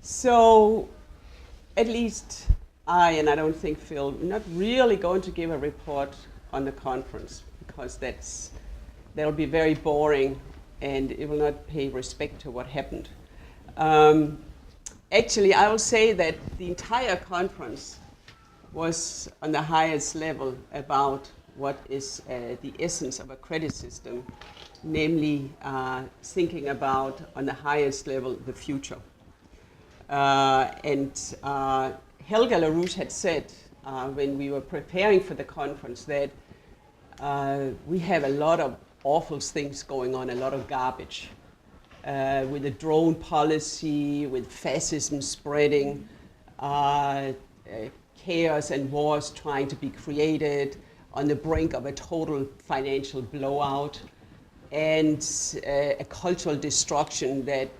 So at least and I don't think Phil, not really going to give a report on the conference because that'll be very boring and it will not pay respect to what happened. Actually, I will say that the entire conference was on the highest level about what is the essence of a credit system, namely thinking about, on the highest level, the future. Helga LaRouche had said when we were preparing for the conference that we have a lot of awful things going on, a lot of garbage, with the drone policy, with fascism spreading, chaos and wars trying to be created, on the brink of a total financial blowout, and a cultural destruction that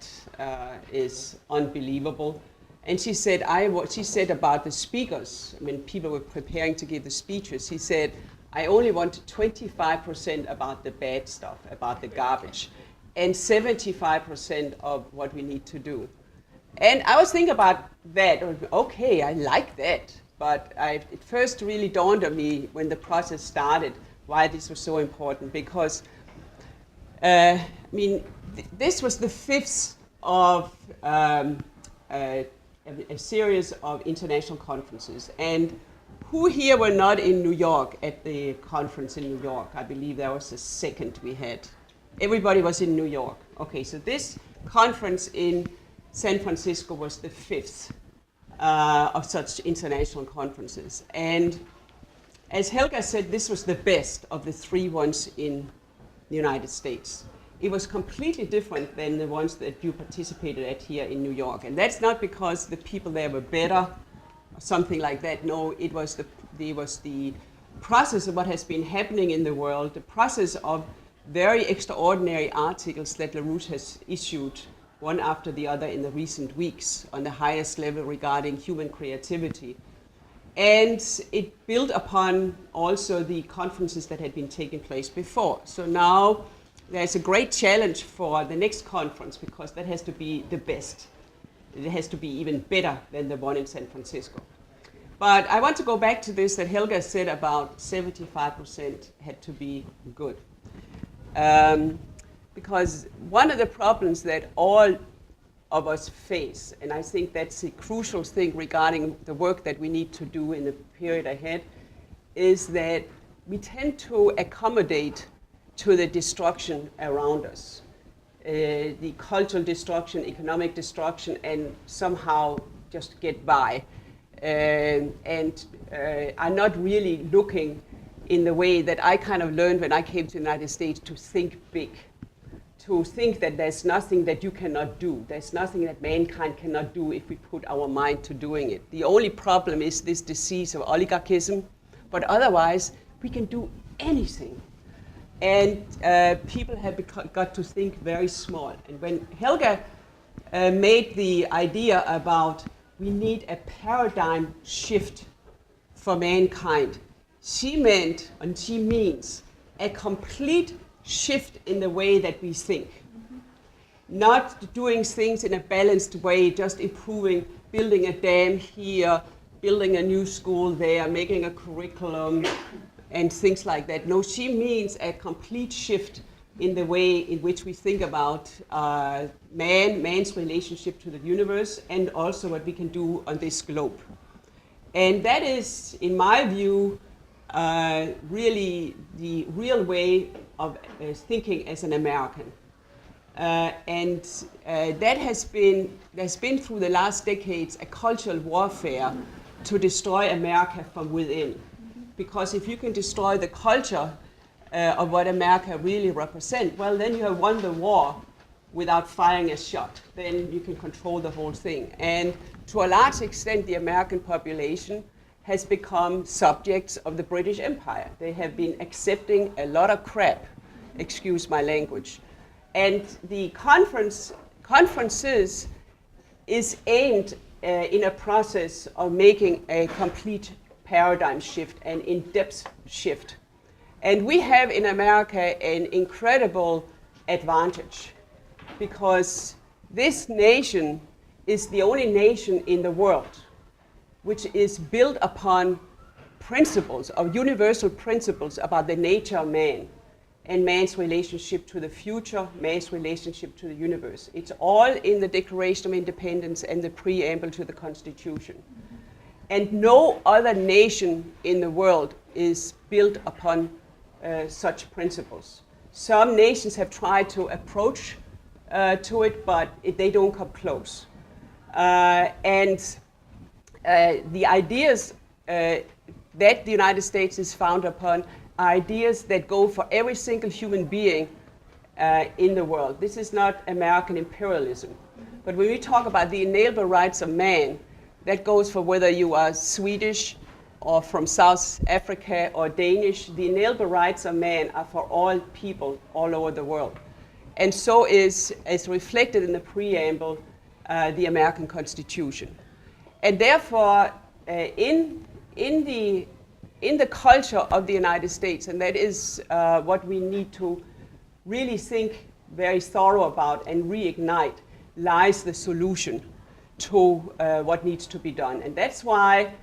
is unbelievable. And she said, she said about the speakers, when people were preparing to give the speeches, she said, I only wanted 25% about the bad stuff, about the garbage, and 75% of what we need to do. And I was thinking about that, okay, I like that, but it first really dawned on me when the process started why this was so important, because this was the fifth of a series of international conferences. And who here were not in New York at the conference in New York? I believe that was the second we had. Everybody was in New York. Okay, so this conference in San Francisco was the fifth of such international conferences. And as Helga said, this was the best of the three ones in the United States. It was completely different than the ones that you participated at here in New York. And that's not because the people there were better or something like that. No, it was the process of what has been happening in the world, the process of very extraordinary articles that LaRouche has issued one after the other in the recent weeks on the highest level regarding human creativity. And it built upon also the conferences that had been taking place before. So now there's a great challenge for the next conference because that has to be the best. It has to be even better than the one in San Francisco. But I want to go back to this that Helga said about 75% had to be good. Because one of the problems that all of us face, and I think that's a crucial thing regarding the work that we need to do in the period ahead, is that we tend to accommodate to the destruction around us, the cultural destruction, economic destruction, and somehow just get by. And are not really looking in the way that I kind of learned when I came to the United States to think big, to think that there's nothing that you cannot do. There's nothing that mankind cannot do if we put our mind to doing it. The only problem is this disease of oligarchism, but otherwise we can do anything. And people have got to think very small. And when Helga made the idea about we need a paradigm shift for mankind, she meant, and she means, a complete shift in the way that we think. Mm-hmm. Not doing things in a balanced way, just improving, building a dam here, building a new school there, making a curriculum, and things like that. No, she means a complete shift in the way in which we think about man's relationship to the universe and also what we can do on this globe. And that is, in my view, really the real way of thinking as an American. That has been, there's been through the last decades a cultural warfare to destroy America from within. Because if you can destroy the culture of what America really represents, well, then you have won the war without firing a shot. Then you can control the whole thing. And to a large extent, the American population has become subjects of the British Empire. They have been accepting a lot of crap, excuse my language. And the conferences is aimed in a process of making a complete paradigm shift and in-depth shift. And we have in America an incredible advantage because this nation is the only nation in the world which is built upon principles, of universal principles about the nature of man and man's relationship to the future, man's relationship to the universe. It's all in the Declaration of Independence and the preamble to the Constitution. And no other nation in the world is built upon such principles. Some nations have tried to approach to it, but they don't come close. The ideas that the United States is founded upon are ideas that go for every single human being in the world. This is not American imperialism. But when we talk about the inalienable rights of man, that goes for whether you are Swedish or from South Africa or Danish. The inalienable rights of man are for all people all over the world. And so is, as reflected in the preamble, the American Constitution. And therefore, in the culture of the United States, and that is what we need to really think very thorough about and reignite, lies the solution to what needs to be done. And that's why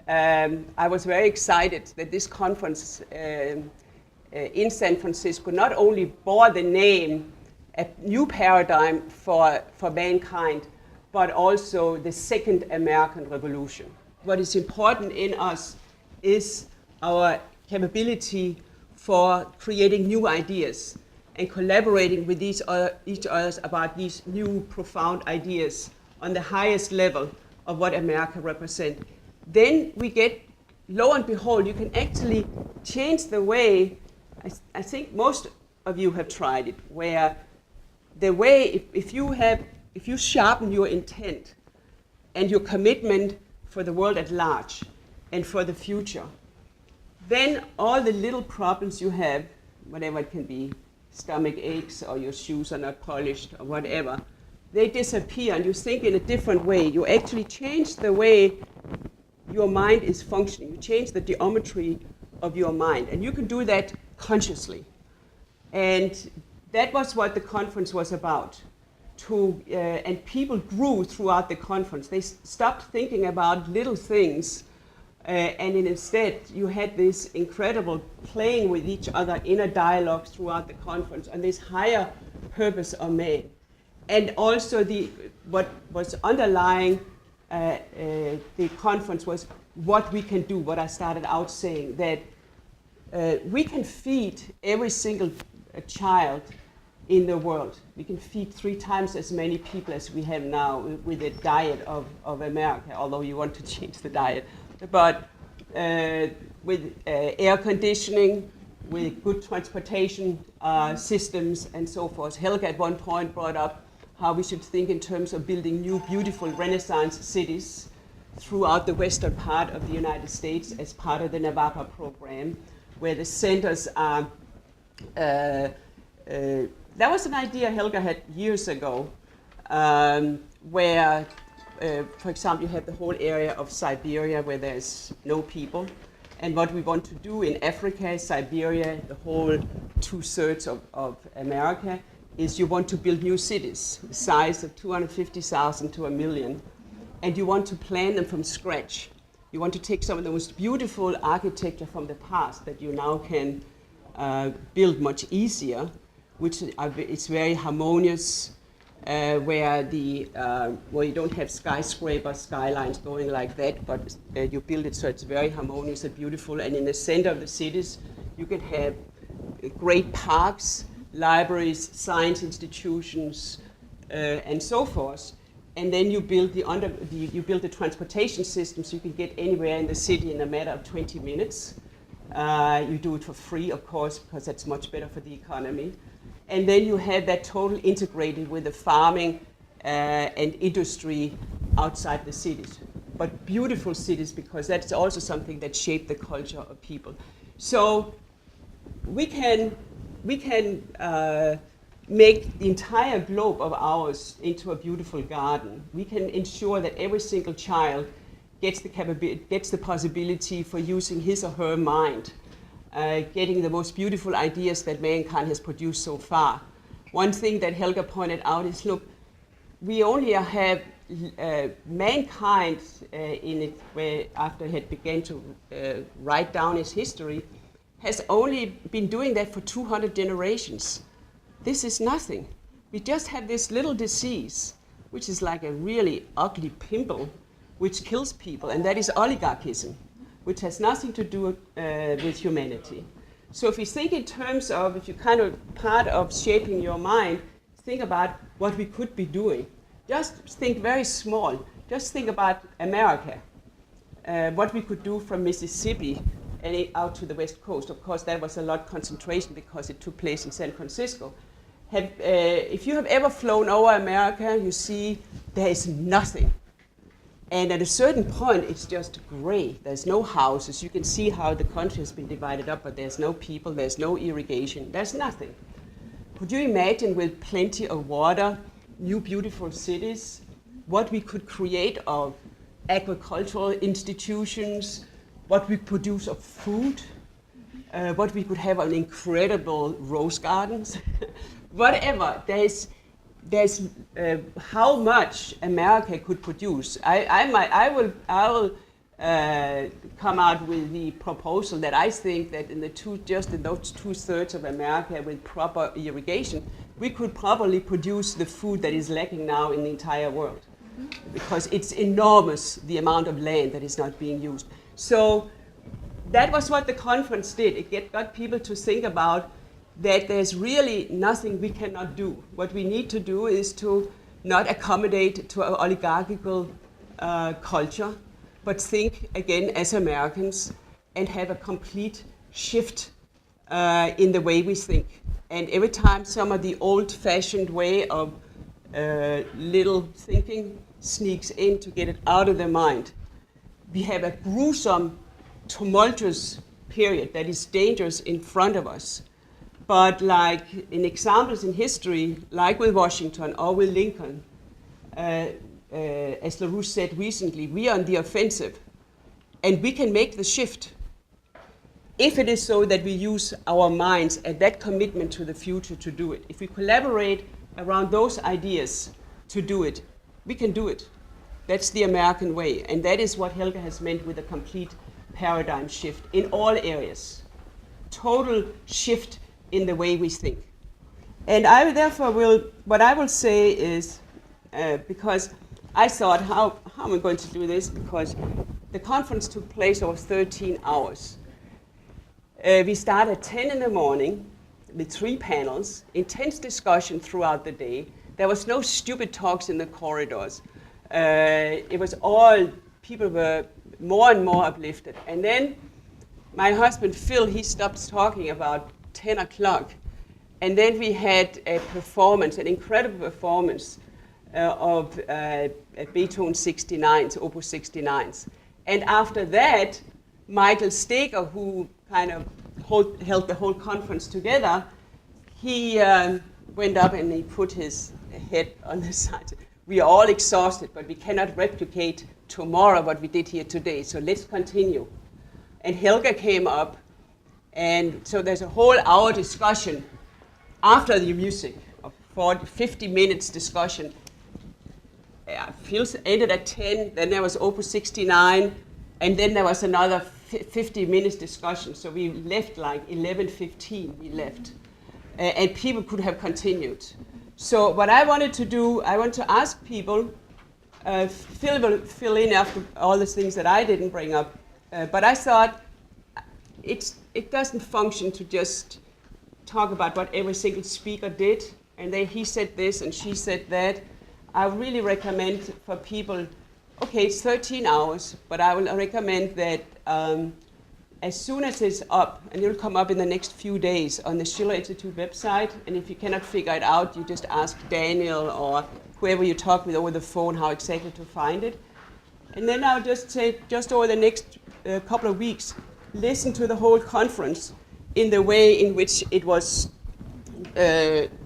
I was very excited that this conference in San Francisco not only bore the name A New Paradigm for Mankind, but also the Second American Revolution. What is important in us is our capability for creating new ideas and collaborating with each other about these new profound ideas on the highest level of what America represents. Then we get, lo and behold, you can actually change the way, I think most of you have tried it, where the way, if you sharpen your intent and your commitment for the world at large and for the future, then all the little problems you have, whatever it can be, stomach aches or your shoes are not polished or whatever, they disappear and you think in a different way. You actually change the way your mind is functioning. You change the geometry of your mind, and you can do that consciously. And that was what the conference was about. And people grew throughout the conference. They stopped thinking about little things, and instead you had this incredible playing with each other in a dialogue throughout the conference on this higher purpose of man. And also what was underlying the conference was what we can do, what I started out saying, that we can feed every single child in the world. We can feed 3 times as many people as we have now with the diet of America, although you want to change the diet. But with air conditioning, with good transportation systems and so forth. Helga at one point brought up how we should think in terms of building new, beautiful Renaissance cities throughout the western part of the United States as part of the Navapa program, where the centers are. That was an idea Helga had years ago, where, for example, you have the whole area of Siberia where there's no people. And what we want to do in Africa, Siberia, the whole 2/3 of America, is you want to build new cities, the size of 250,000 to 1 million. And you want to plan them from scratch. You want to take some of the most beautiful architecture from the past that you now can build much easier, which is very harmonious, where you don't have skyscraper skylines going like that, but you build it so it's very harmonious and beautiful. And in the center of the cities, you can have great parks, libraries, science institutions, and so forth. And then you build the transportation system so you can get anywhere in the city in a matter of 20 minutes. You do it for free, of course, because that's much better for the economy. And then you have that total integrated with the farming and industry outside the cities. But beautiful cities, because that's also something that shaped the culture of people. So we can make the entire globe of ours into a beautiful garden. We can ensure that every single child gets the possibility for using his or her mind, getting the most beautiful ideas that mankind has produced so far. One thing that Helga pointed out is, look, we only have mankind in it, where after he had begun to write down his history, has only been doing that for 200 generations. This is nothing. We just have this little disease, which is like a really ugly pimple, which kills people, and that is oligarchism, which has nothing to do with humanity. So if you think in terms of, if you kind of part of shaping your mind, think about what we could be doing. Just think very small. Just think about America, what we could do from Mississippi and out to the West Coast. Of course, that was a lot concentration because it took place in San Francisco. If you have ever flown over America, you see there is nothing. And at a certain point, it's just gray. There's no houses. You can see how the country has been divided up, but there's no people, there's no irrigation, there's nothing. Could you imagine with plenty of water, new beautiful cities, what we could create of agricultural institutions, what we produce of food, what we could have on incredible rose gardens, whatever. There's how much America could produce. I will come out with the proposal that I think that in those 2/3 of America with proper irrigation, we could probably produce the food that is lacking now in the entire world, because it's enormous the amount of land that is not being used. So that was what the conference did. It got people to think about that there's really nothing we cannot do. What we need to do is to not accommodate to our oligarchical culture, but think again as Americans and have a complete shift in the way we think. And every time some of the old-fashioned way of little thinking sneaks in to get it out of their mind, we have a gruesome, tumultuous period that is dangerous in front of us. But like in examples in history, like with Washington or with Lincoln, as LaRouche said recently, we are on the offensive, and we can make the shift if it is so that we use our minds and that commitment to the future to do it. If we collaborate around those ideas to do it, we can do it. That's the American way, and that is what Helga has meant with a complete paradigm shift in all areas. Total shift in the way we think. And I what I will say is, because I thought, how am I going to do this? Because the conference took place over 13 hours. We started at 10 in the morning with 3 panels, intense discussion throughout the day. There was no stupid talks in the corridors. It was all, people were more and more uplifted. And then my husband, Phil, he stopped talking about 10 o'clock. And then we had a performance, an incredible performance of Beethoven 69s, Opus 69s. And after that, Michael Steger, who kind of held the whole conference together, he went up and he put his head on the side. We are all exhausted, but we cannot replicate tomorrow what we did here today, so let's continue. And Helga came up, and so there's a whole hour discussion after the music, of 50 minutes discussion. Phil ended at 10, then there was Opus 69, and then there was another 50 minutes discussion. So we left like 11:15, we left. And people could have continued. So what I wanted to do, I want to ask people, Phil will fill in after all the things that I didn't bring up, but I thought it doesn't function to just talk about what every single speaker did, and then he said this and she said that. I really recommend for people, okay, it's 13 hours, but I will recommend that as soon as it's up, and it'll come up in the next few days on the Schiller Institute website, and if you cannot figure it out, you just ask Daniel or whoever you talk with over the phone how exactly to find it. And then I'll just say, just over the next couple of weeks, listen to the whole conference in the way in which it was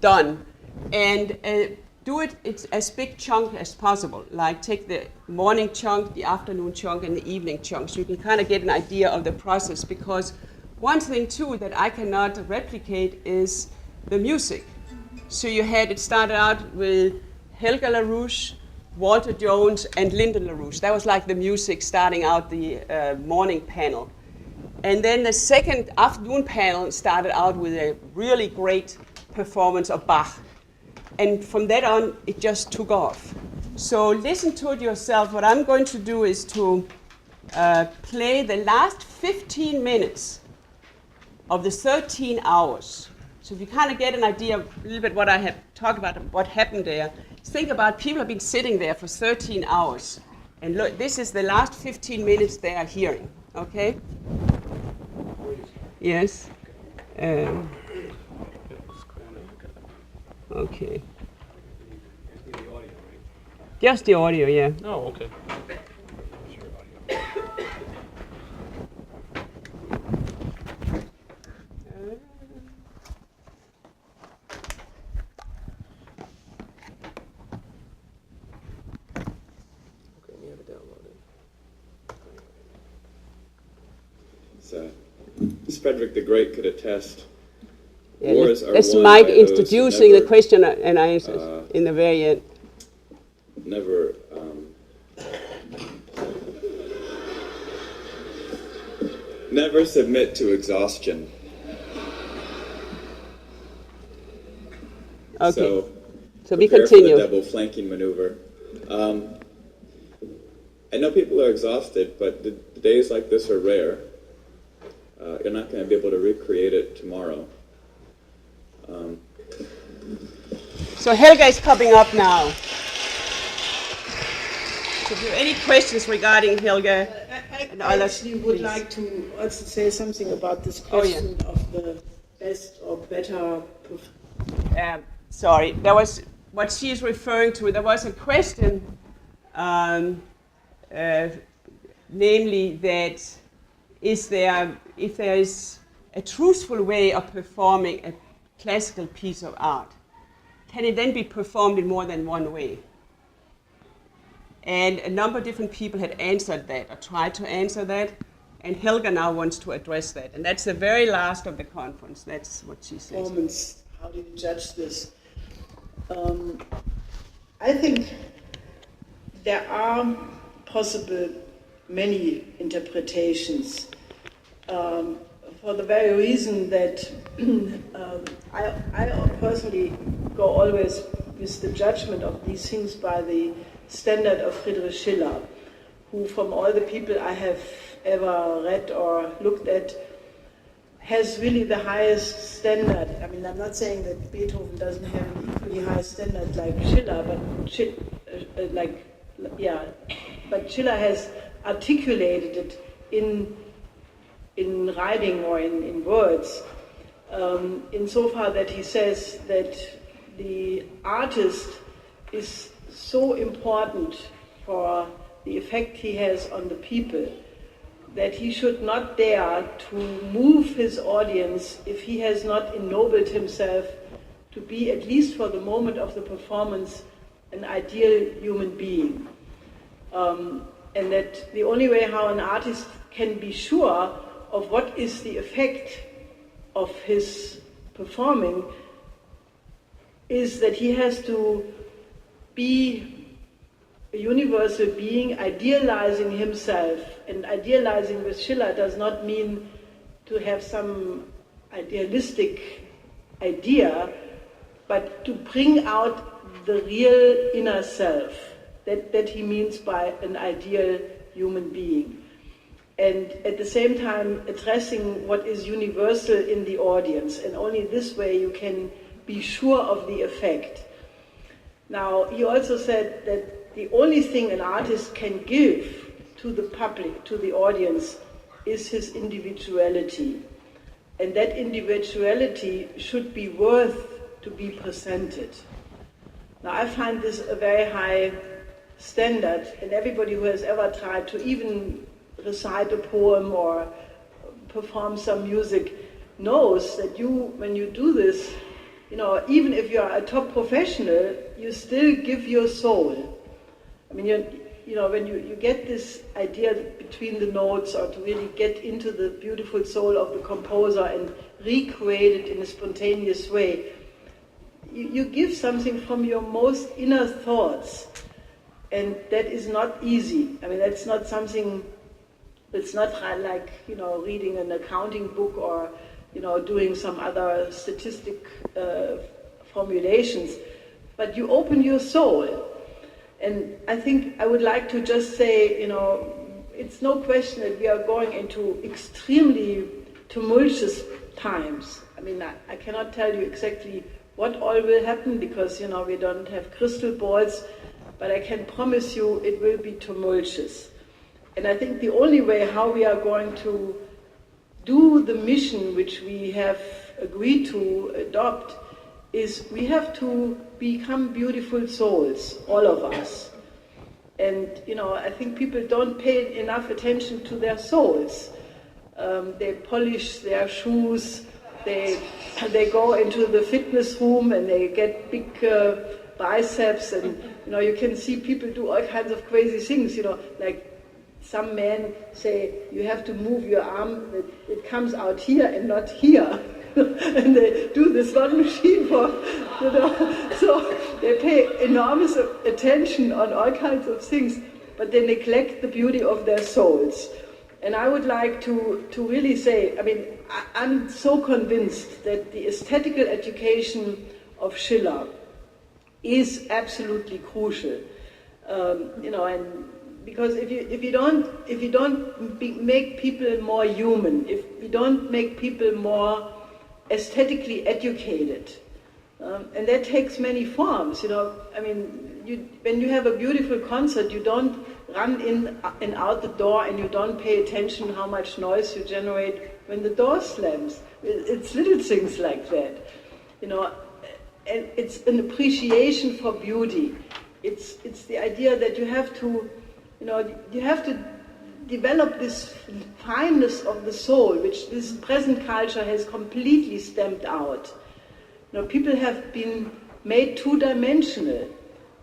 done. And do it as big chunk as possible. Like take the morning chunk, the afternoon chunk, and the evening chunk, so you can kind of get an idea of the process. Because one thing too that I cannot replicate is the music. So it started out with Helga LaRouche Walter Jones, and Lyndon LaRouche. That was like the music starting out the morning panel. And then the second afternoon panel started out with a really great performance of Bach. And from that on, it just took off. So listen to it yourself. What I'm going to do is to play the last 15 minutes of the 13 hours. So if you kind of get an idea of a little bit what I have talked about, what happened there, think about people have been sitting there for 13 hours. And look, this is the last 15 minutes they are hearing, okay? Yes. Okay. Just the audio, yeah. Oh, okay. So, as Frederick the Great could attest, Yeah, wars are that's won Mike by those who introducing never, the question and answers in the very end. never never submit to exhaustion. Okay. So we prepare continue. for the double flanking maneuver. I know people are exhausted, but the days like this are rare. You're not going to be able to recreate it tomorrow. So Helga is coming up now. So if you have any questions regarding Helga and I others, actually would please. like to also say something about this question of the best or better. Sorry, there was what she is referring to. There was a question, namely that if there is a truthful way of performing a classical piece of art, can it then be performed in more than one way? And a number of different people had answered that, or tried to answer that, and Helga now wants to address that. And that's the very last of the conference. That's what she says. Performance. How do you judge this? I think there are possible many interpretations for the very reason that I personally go always with the judgment of these things by the standard of Friedrich Schiller, who from all the people I have ever read or looked at has really the highest standard. I mean, I'm not saying that Beethoven doesn't have an equally high standard like Schiller, but Schiller has articulated it in writing or in words, insofar that he says that the artist is so important for the effect he has on the people that he should not dare to move his audience if he has not ennobled himself to be, at least for the moment of the performance, an ideal human being. And that the only way how an artist can be sure of what is the effect of his performing is that he has to be a universal being, idealizing himself. And idealizing with Schiller does not mean to have some idealistic idea, but to bring out the real inner self. That he means by an ideal human being. And at the same time addressing what is universal in the audience. And only this way you can be sure of the effect. Now, he also said that the only thing an artist can give to the public, to the audience, is his individuality. And that individuality should be worth to be presented. Now, I find this a very high standard, and everybody who has ever tried to even recite a poem or perform some music knows that when you do this, even if you are a top professional, you still give your soul. I mean, when you get this idea between the notes, or to really get into the beautiful soul of the composer and recreate it in a spontaneous way, you give something from your most inner thoughts. And that is not easy. I mean, that's not something, it's not like, reading an accounting book or, doing some other statistic formulations. But you open your soul. And I think I would like to just say, it's no question that we are going into extremely tumultuous times. I mean, I cannot tell you exactly what all will happen because, we don't have crystal balls, but I can promise you it will be tumultuous. And I think the only way how we are going to do the mission which we have agreed to adopt is we have to become beautiful souls, all of us. And, I think people don't pay enough attention to their souls. They polish their shoes, they go into the fitness room and they get big biceps, and you can see people do all kinds of crazy things, like some men say you have to move your arm, it comes out here and not here. And they do this one machine for, so they pay enormous attention on all kinds of things, but they neglect the beauty of their souls. And I would like to really say, I mean, I'm so convinced that the aesthetical education of Schiller is absolutely crucial. And because if you don't make people more human, if you don't make people more aesthetically educated, and that takes many forms, I mean, when you have a beautiful concert, you don't run in and out the door and you don't pay attention how much noise you generate when the door slams. It's little things like that, and it's an appreciation for beauty. It's the idea that you have to develop this fineness of the soul, which this present culture has completely stamped out. People have been made two-dimensional.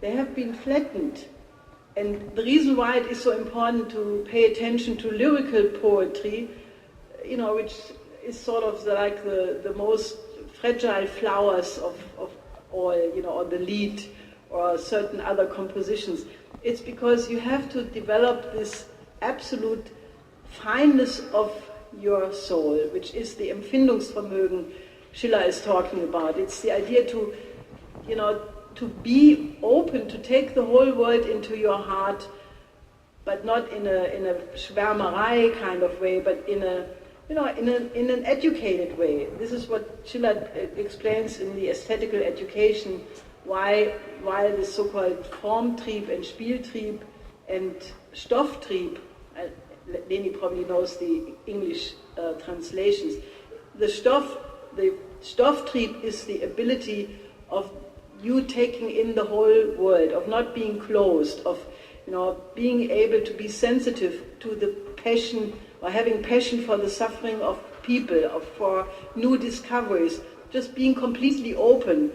They have been flattened. And the reason why it is so important to pay attention to lyrical poetry, which is sort of like the most fragile flowers of all, or the lied, or certain other compositions. It's because you have to develop this absolute fineness of your soul, which is the Empfindungsvermögen Schiller is talking about. It's the idea to be open, to take the whole world into your heart, but not in a Schwärmerei kind of way, but in an educated way. This is what Schiller explains in the aesthetical education, why the so-called Formtrieb and Spieltrieb and Stofftrieb, Leni probably knows the English translations. The Stofftrieb is the ability of you taking in the whole world, of not being closed, of being able to be sensitive to the passion, or having passion for the suffering of people, for new discoveries, just being completely open.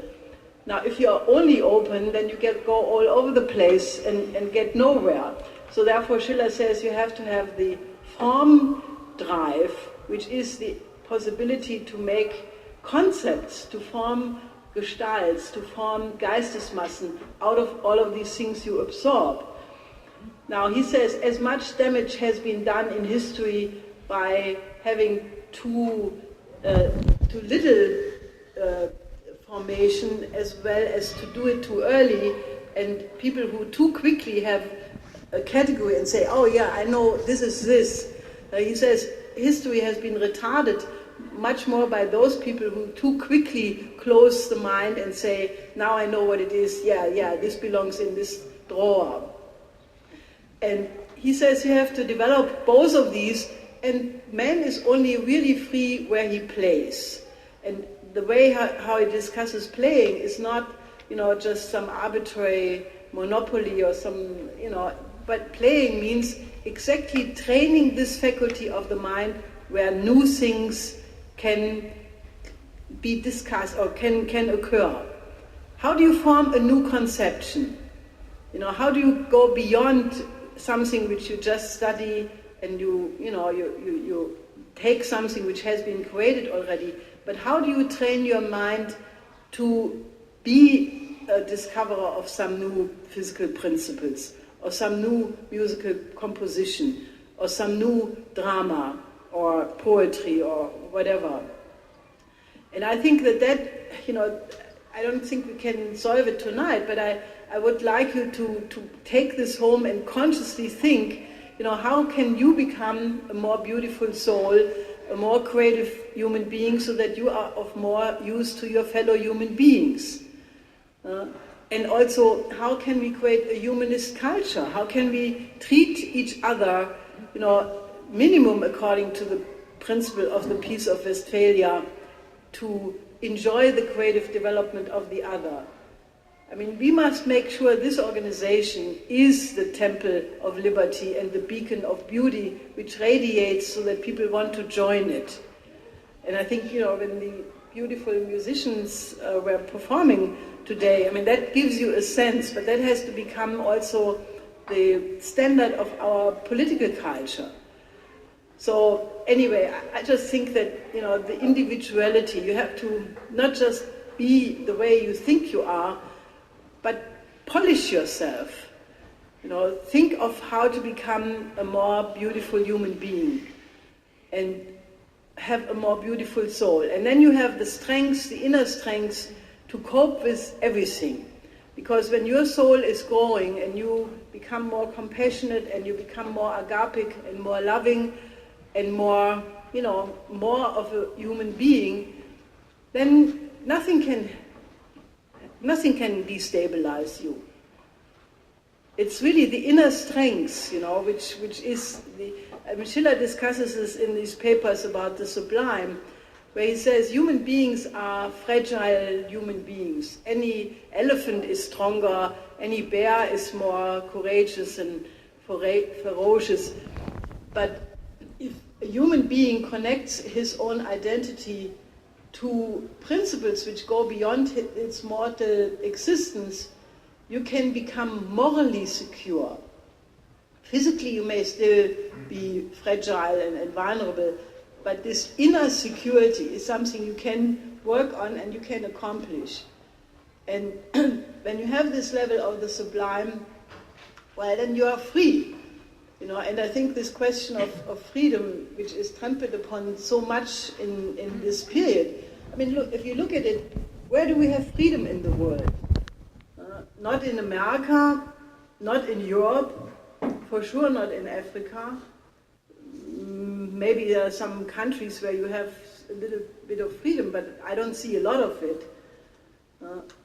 Now, if you're only open, then you go all over the place and get nowhere. So therefore, Schiller says you have to have the form drive, which is the possibility to make concepts, to form Gestalts, to form Geistesmassen out of all of these things you absorb. Now, he says as much damage has been done in history by having too little formation, as well as to do it too early, and people who too quickly have a category and say, oh yeah, I know this is this. He says history has been retarded much more by those people who too quickly close the mind and say, now I know what it is, yeah, this belongs in this drawer. And he says you have to develop both of these, and man is only really free where he plays. And the way how he discusses playing is not, just some arbitrary monopoly or some, but playing means exactly training this faculty of the mind where new things can be discussed or can occur. How do you form a new conception? How do you go beyond something which you just study and you take something which has been created already, but how do you train your mind to be a discoverer of some new physical principles or some new musical composition, or some new drama, or poetry, or whatever. And I think that, I don't think we can solve it tonight, but I would like you to take this home and consciously think, how can you become a more beautiful soul, a more creative human being, so that you are of more use to your fellow human beings? And also, how can we create a humanist culture? How can we treat each other, minimum according to the principle of the Peace of Westphalia, to enjoy the creative development of the other? I mean, we must make sure this organization is the temple of liberty and the beacon of beauty which radiates so that people want to join it. And I think, when the beautiful musicians were performing today, I mean, that gives you a sense, but that has to become also the standard of our political culture. So anyway, I just think that, the individuality, you have to not just be the way you think you are, but polish yourself. Think of how to become a more beautiful human being and have a more beautiful soul. And then you have the strengths, the inner strengths, to cope with everything. Because when your soul is growing and you become more compassionate and you become more agapic and more loving and more, more of a human being, then nothing can destabilize you. It's really the inner strengths, which is the. Schiller discusses this in these papers about the sublime, where he says human beings are fragile human beings. Any elephant is stronger, any bear is more courageous and ferocious. But if a human being connects his own identity to principles which go beyond its mortal existence, you can become morally secure. Physically, you may still be fragile and vulnerable, but this inner security is something you can work on and you can accomplish. And when you have this level of the sublime, well, then you are free. And I think this question of freedom, which is trampled upon so much in this period, I mean, look, if you look at it, where do we have freedom in the world? Not in America, not in Europe, for sure not in Africa. Maybe there are some countries where you have a little bit of freedom, but I don't see a lot of it.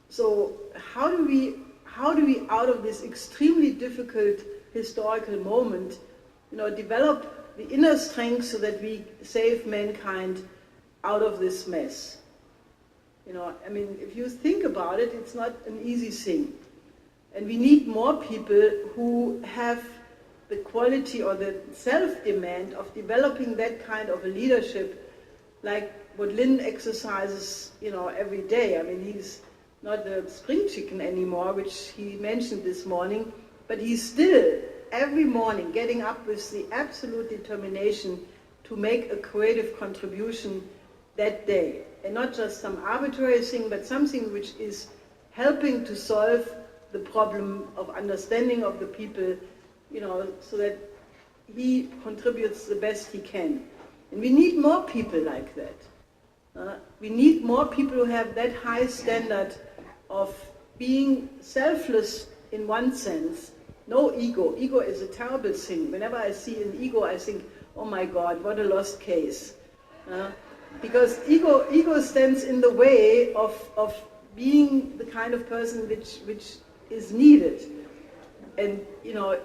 So how do we, out of this extremely difficult historical moment, develop the inner strength so that we save mankind out of this mess? I mean, if you think about it, it's not an easy thing. And we need more people who have the quality or the self-demand of developing that kind of a leadership, like what Lin exercises, every day. I mean, he's not a spring chicken anymore, which he mentioned this morning, but he's still, every morning, getting up with the absolute determination to make a creative contribution that day. And not just some arbitrary thing, but something which is helping to solve the problem of understanding of the people, so that he contributes the best he can. And we need more people like that. We need more people who have that high standard of being selfless in one sense. No ego. Ego is a terrible thing. Whenever I see an ego, I think, oh my God, what a lost case. Because ego stands in the way of being the kind of person which is needed. And,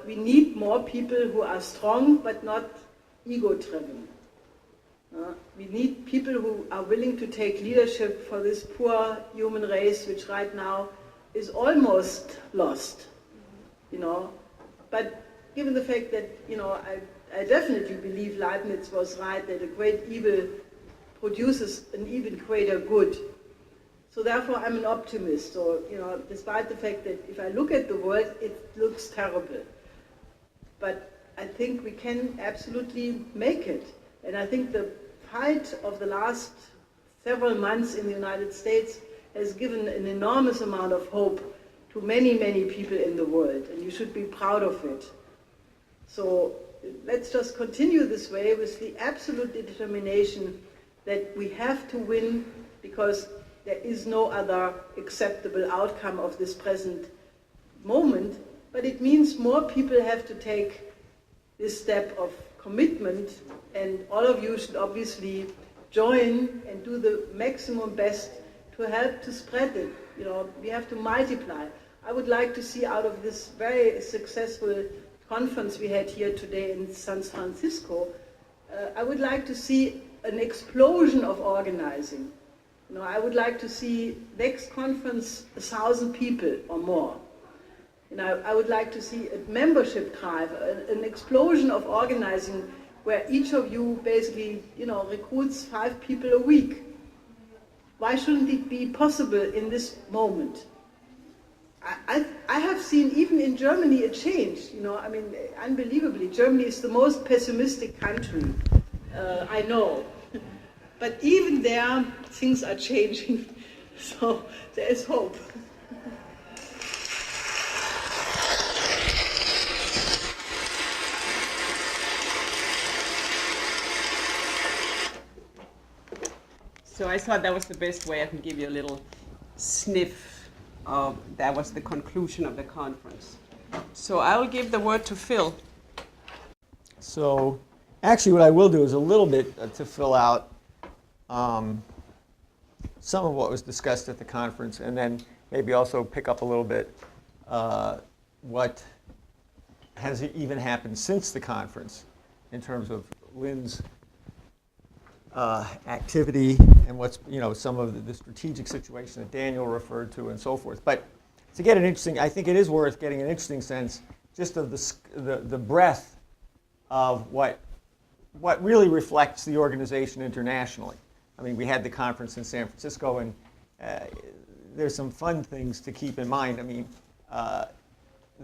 we need more people who are strong but not ego-driven. We need people who are willing to take leadership for this poor human race, which right now is almost lost. But given the fact that, I definitely believe Leibniz was right, that a great evil produces an even greater good. So therefore I'm an optimist. So, despite the fact that if I look at the world, it looks terrible. But I think we can absolutely make it. And I think the fight of the last several months in the United States has given an enormous amount of hope to many, many people in the world, and you should be proud of it. So let's just continue this way with the absolute determination that we have to win, because there is no other acceptable outcome of this present moment, but it means more people have to take this step of commitment, and all of you should obviously join and do the maximum best to help to spread it. You know, we have to multiply. I would like to see out of this very successful conference we had here today in San Francisco, I would like to see an explosion of organizing. You know, I would like to see next conference 1,000 people or more. You know, I would like to see a membership drive, an explosion of organizing where each of you basically, you know, recruits 5 people a week. Why shouldn't it be possible in this moment? I have seen even in Germany a change, you know, I mean, unbelievably. Germany is the most pessimistic country I know. But even there, things are changing. So there is hope. So I thought that was the best way I can give you a little sniff of that was the conclusion of the conference. So I will give the word to Phil. So actually what I will do is a little bit to fill out some of what was discussed at the conference, and then maybe also pick up a little bit what has even happened since the conference in terms of Lynn's activity and what's, you know, some of the strategic situation that Daniel referred to and so forth. But to get an interesting, I think it is worth getting an interesting sense just of the breadth of what really reflects the organization internationally. I mean, we had the conference in San Francisco, and there's some fun things to keep in mind. I mean, the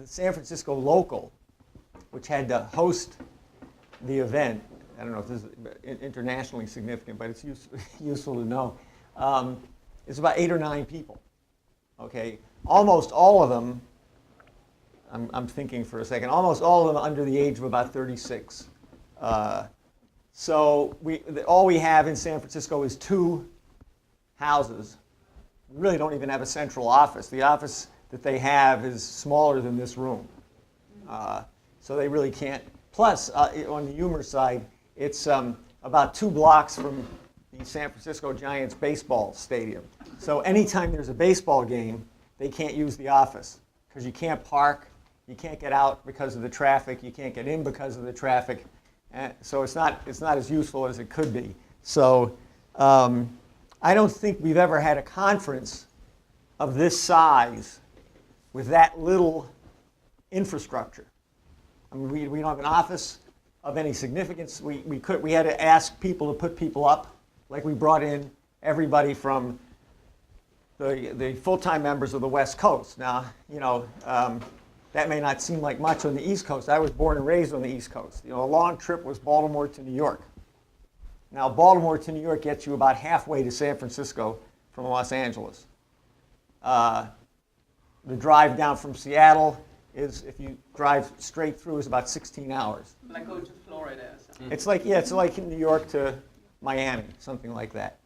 San Francisco local, which had to host the event, I don't know if this is internationally significant, but it's useful to know. It's about 8 or 9 people. Okay, almost all of them. I'm thinking for a second. Almost all of them under the age of about 36. So all we have in San Francisco is 2 houses. We really don't even have a central office. The office that they have is smaller than this room. So they really can't. Plus, on the humor side, it's about 2 blocks from the San Francisco Giants baseball stadium. So anytime there's a baseball game, they can't use the office because you can't park, you can't get out because of the traffic, you can't get in because of the traffic. So it's not as useful as it could be. So I don't think we've ever had a conference of this size with that little infrastructure. I mean, we don't have an office of any significance. We had to ask people to put people up, like we brought in everybody from the full-time members of the West Coast. Now, you know, that may not seem like much on the East Coast. I was born and raised on the East Coast. You know, a long trip was Baltimore to New York. Now, Baltimore to New York gets you about halfway to San Francisco from Los Angeles. The drive down from Seattle is, if you drive straight through, is about 16 hours. Like going to Florida or something. It's like, yeah, it's like New York to Miami, something like that.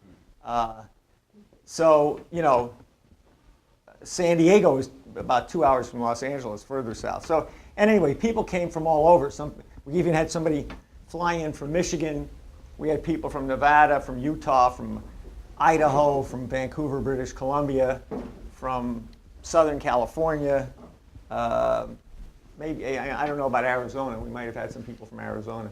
So, you know, San Diego is about 2 hours from Los Angeles, further south. So, and anyway, people came from all over. We even had somebody fly in from Michigan. We had people from Nevada, from Utah, from Idaho, from Vancouver, British Columbia, from Southern California. Maybe, I don't know about Arizona. We might have had some people from Arizona.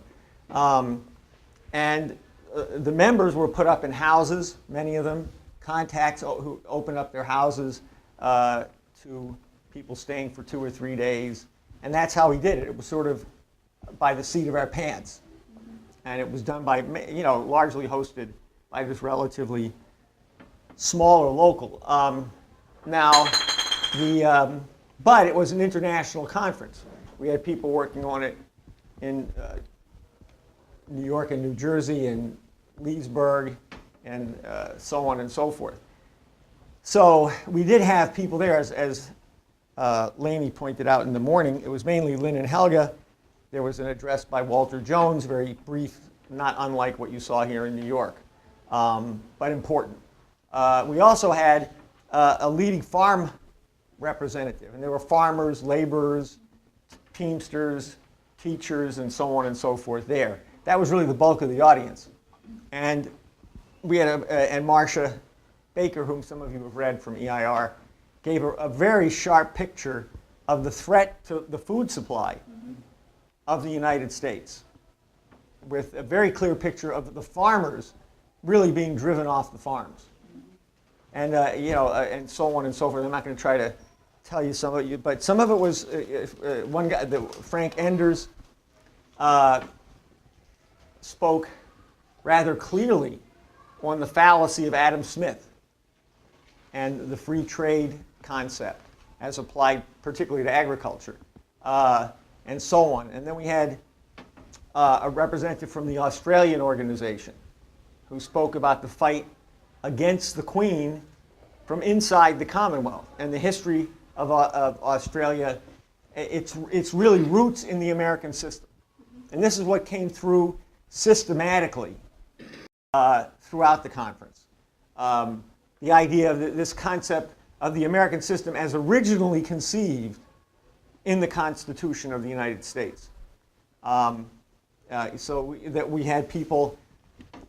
And the members were put up in houses, many of them, contacts who opened up their houses to people staying for 2 or 3 days. And that's how we did it. It was sort of by the seat of our pants. And it was done by, you know, largely hosted by this relatively smaller local. But it was an international conference. We had people working on it in New York and New Jersey and Leesburg and so on and so forth. So we did have people there, as Leni pointed out in the morning, it was mainly Lynn and Helga. There was an address by Walter Jones, very brief, not unlike what you saw here in New York, but important. We also had a leading farm representative, and there were farmers, laborers, teamsters, teachers, and so on and so forth there. That was really the bulk of the audience. And we had and Marcia Baker, whom some of you have read from EIR, gave a very sharp picture of the threat to the food supply of the United States, with a very clear picture of the farmers really being driven off the farms. And, and so on and so forth. I'm not going to try to tell you some of it, but some of it was, one guy, Frank Enders, spoke rather clearly on the fallacy of Adam Smith and the free trade concept as applied particularly to agriculture, and so on. And then we had a representative from the Australian organization who spoke about the fight against the Queen from inside the Commonwealth and the history of Australia. Its really roots in the American system. And this is what came through systematically throughout the conference. The idea of this concept of the American system as originally conceived in the Constitution of the United States. We had people,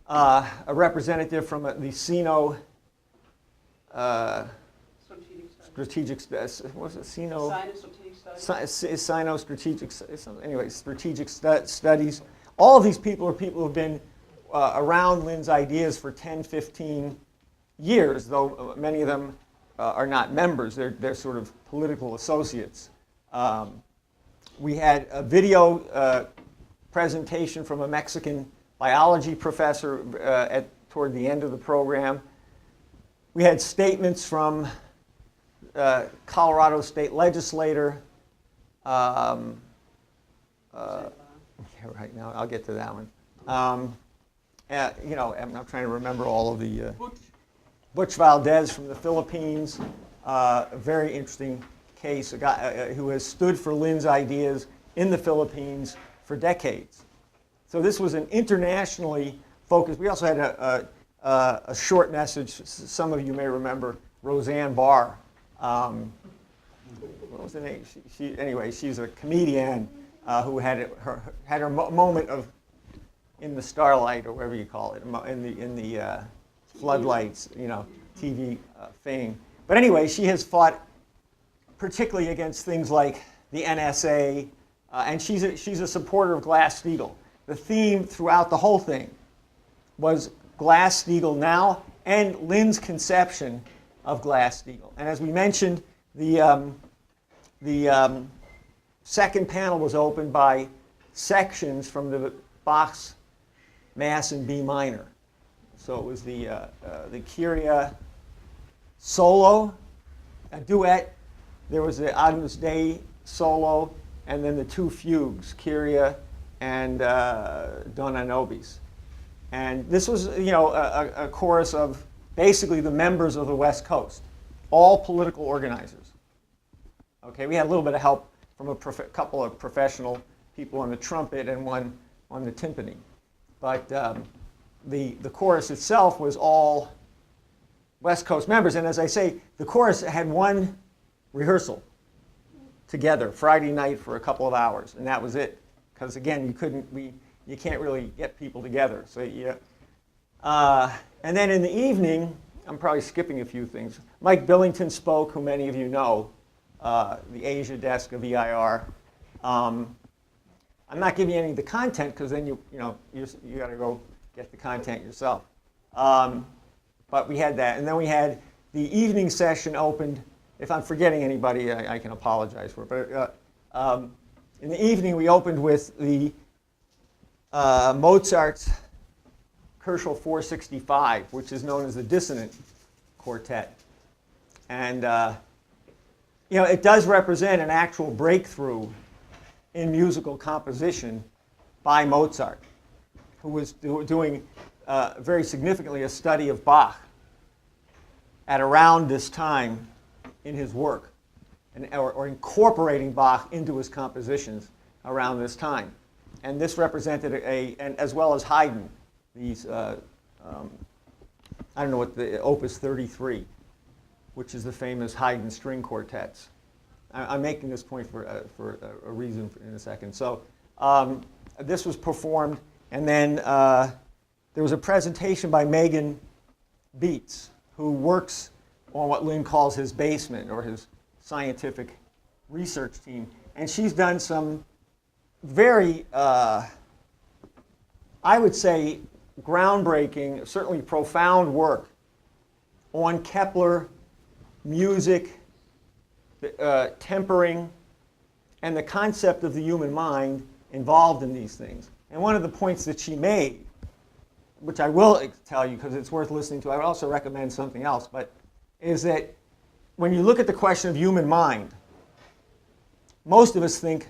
a representative from the Sino strategic studies. All of these people are people who have been around Lynn's ideas for 10, 15 years, though many of them are not members. They're sort of political associates. We had a video presentation from a Mexican biology professor toward the end of the program. We had statements from Colorado state legislator. Right now, I'll get to that one. I'm not trying to remember all of the Butch Valdez from the Philippines. A very interesting case. A guy who has stood for Lynn's ideas in the Philippines for decades. So this was an internationally focused. We also had a short message. Some of you may remember Roseanne Barr. What was the name? Anyway, she's a comedian who had her moment of in the starlight, or whatever you call it, in the floodlights, TV fame. But anyway, she has fought particularly against things like the NSA, and she's a supporter of Glass-Steagall. The theme throughout the whole thing was Glass-Steagall now and Lynn's conception of Glass-Steagall. And as we mentioned, the second panel was opened by sections from the Bach's Mass in B minor. So it was the Kyrie solo, a duet. There was the Agnus Dei solo, and then the two fugues, Kyrie and Dona Nobis. And this was, a chorus of basically the members of the West Coast, all political organizers. Okay, we had a little bit of help from a couple of professional people on the trumpet and one on the timpani. But the chorus itself was all West Coast members. And as I say, the chorus had one rehearsal together Friday night for a couple of hours, and that was it. Because again, you can't really get people together. So and then in the evening, I'm probably skipping a few things. Mike Billington spoke, who many of you know, the Asia desk of EIR. I'm not giving you any of the content because then you got to go get the content yourself. But we had that, and then we had the evening session opened. If I'm forgetting anybody, I can apologize for it. But in the evening, we opened with the Mozart's Herschel 465, which is known as the Dissonant Quartet. And it does represent an actual breakthrough in musical composition by Mozart, who was doing very significantly a study of Bach at around this time in his work. or incorporating Bach into his compositions around this time. And this represented and as well as Haydn, these, I don't know what the Opus 33, which is the famous Haydn string quartets. I'm making this point for a reason in a second. So this was performed, and then there was a presentation by Megan Beats, who works on what Lynn calls his basement, or his scientific research team. And she's done some very, I would say, groundbreaking, certainly profound work on Kepler, music, tempering, and the concept of the human mind involved in these things. And one of the points that she made, which I will tell you because it's worth listening to, I would also recommend something else, but is that when you look at the question of human mind, most of us think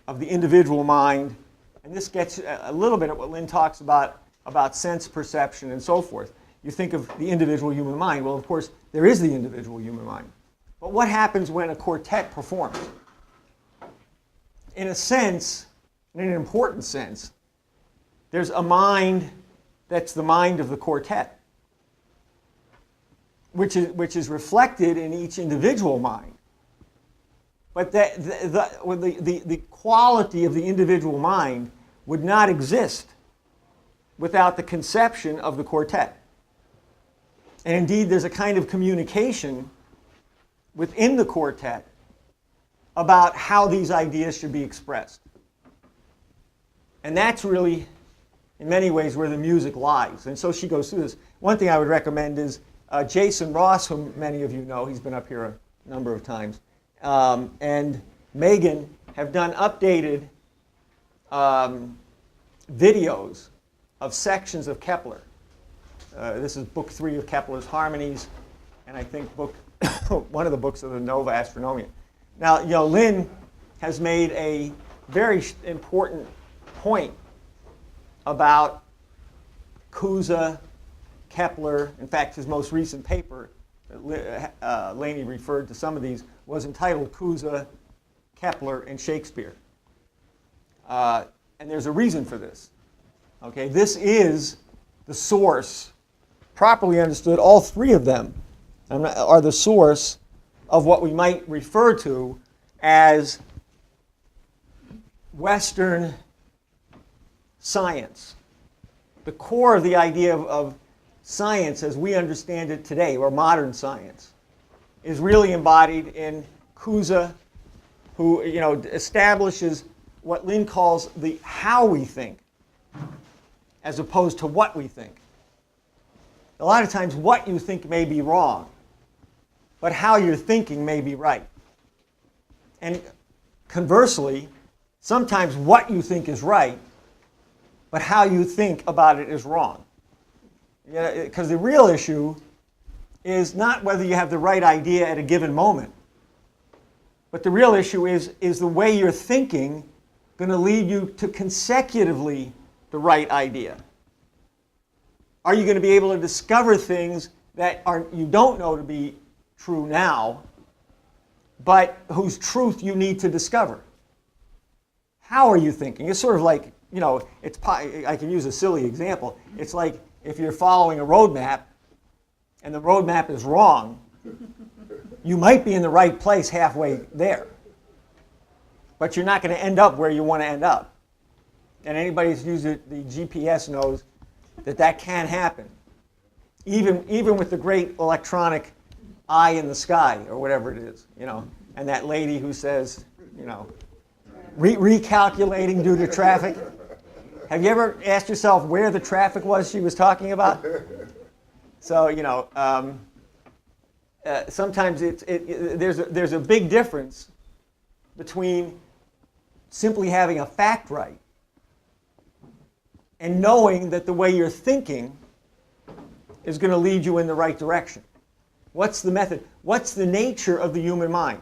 of the individual mind, and this gets a little bit at what Lynn talks about sense perception and so forth. You think of the individual human mind. Well, of course, there is the individual human mind. But what happens when a quartet performs? In a sense, in an important sense, there's a mind that's the mind of the quartet, which is reflected in each individual mind. But the quality of the individual mind would not exist without the conception of the quartet. And indeed, there's a kind of communication within the quartet about how these ideas should be expressed. And that's really, in many ways, where the music lies. And so she goes through this. One thing I would recommend is Jason Ross, whom many of you know. He's been up here a number of times. And Megan have done updated videos of sections of Kepler. This is book 3 of Kepler's Harmonies, and I think one of the books of the Nova Astronomia. Now, Lynn has made a very important point about Cusa, Kepler. In fact, his most recent paper, Leni referred to some of these, was entitled Cusa, Kepler, and Shakespeare. And there's a reason for this. Okay, this is the source, properly understood, all three of them are the source of what we might refer to as Western science. The core of the idea of science as we understand it today, or modern science, is really embodied in Cusa, who establishes what Lynn calls the how we think, as opposed to what we think. A lot of times what you think may be wrong, but how you're thinking may be right. And conversely, sometimes what you think is right, but how you think about it is wrong. Because the real issue is not whether you have the right idea at a given moment, but the real issue is the way you're thinking going to lead you to consecutively the right idea? Are you going to be able to discover things that you don't know to be true now, but whose truth you need to discover? How are you thinking? It's sort of like, I can use a silly example. It's like if you're following a roadmap and the roadmap is wrong, you might be in the right place halfway there, but you're not going to end up where you want to end up. And anybody who's used the GPS knows that can happen, even with the great electronic eye in the sky, or whatever it is, and that lady who says, recalculating due to traffic. Have you ever asked yourself where the traffic was she was talking about? So, sometimes there's a big difference between simply having a fact right and knowing that the way you're thinking is going to lead you in the right direction. What's the method? What's the nature of the human mind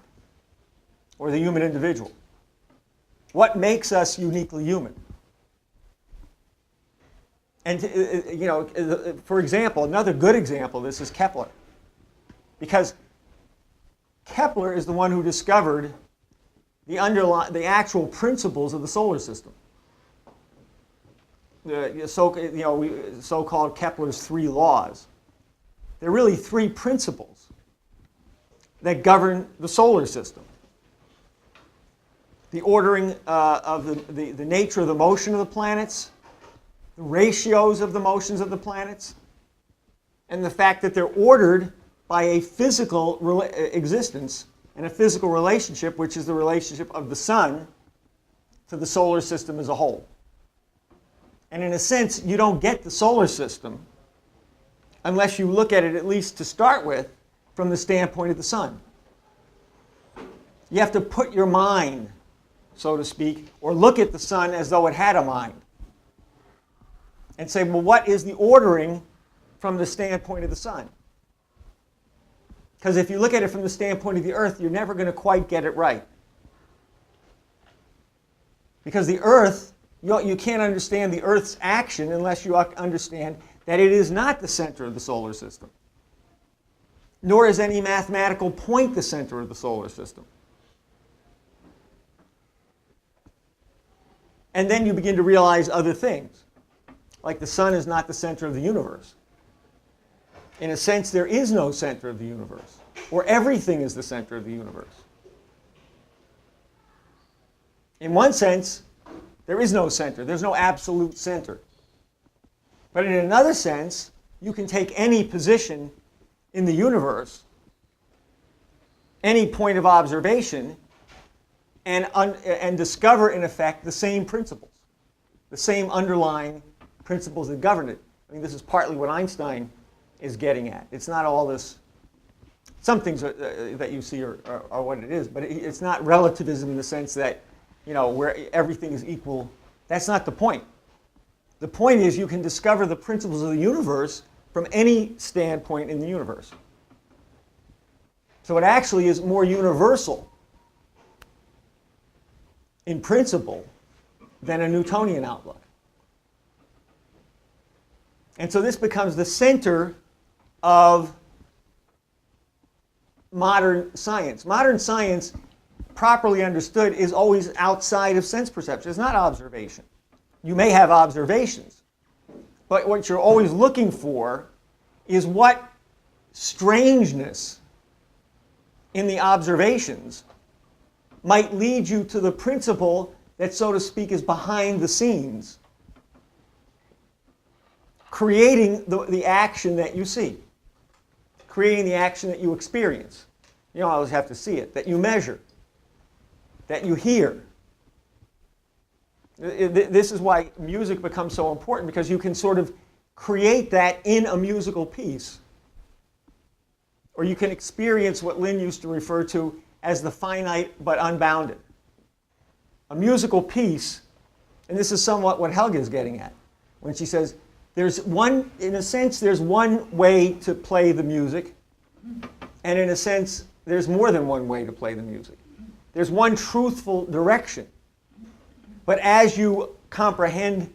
or the human individual? What makes us uniquely human? And, for example, another good example of this is Kepler. Because Kepler is the one who discovered the actual principles of the solar system. The so-called Kepler's 3 laws. There are really 3 principles that govern the solar system. The ordering of the nature of the motion of the planets, the ratios of the motions of the planets, and the fact that they're ordered by a physical existence and a physical relationship, which is the relationship of the sun to the solar system as a whole. And in a sense, you don't get the solar system unless you look at it, at least to start with, from the standpoint of the sun. You have to put your mind, so to speak, or look at the sun as though it had a mind. And say, well, what is the ordering from the standpoint of the sun? Because if you look at it from the standpoint of the earth, you're never going to quite get it right. Because the earth, you can't understand the earth's action unless you understand that it is not the center of the solar system. Nor is any mathematical point the center of the solar system. And then you begin to realize other things. Like the sun is not the center of the universe. In a sense, there is no center of the universe, or everything is the center of the universe. In one sense, there is no center. There's no absolute center. But in another sense, you can take any position in the universe, any point of observation, and discover, in effect, the same principles, the same underlying principles that govern it. I mean, this is partly what Einstein is getting at. It's not all this, some things that you see are what it is, but it's not relativism in the sense that, where everything is equal. That's not the point. The point is you can discover the principles of the universe from any standpoint in the universe. So it actually is more universal in principle than a Newtonian outlook. And so this becomes the center of modern science. Modern science, properly understood, is always outside of sense perception. It's not observation. You may have observations, but what you're always looking for is what strangeness in the observations might lead you to the principle that, so to speak, is behind the scenes, creating the action that you see, creating the action that you experience. You don't always have to see it, that you measure, that you hear. This is why music becomes so important, because you can sort of create that in a musical piece. Or you can experience what Lynn used to refer to as the finite but unbounded. A musical piece, and this is somewhat what Helga is getting at, when she says, in a sense, there's one way to play the music, and in a sense, there's more than one way to play the music. There's one truthful direction. But as you comprehend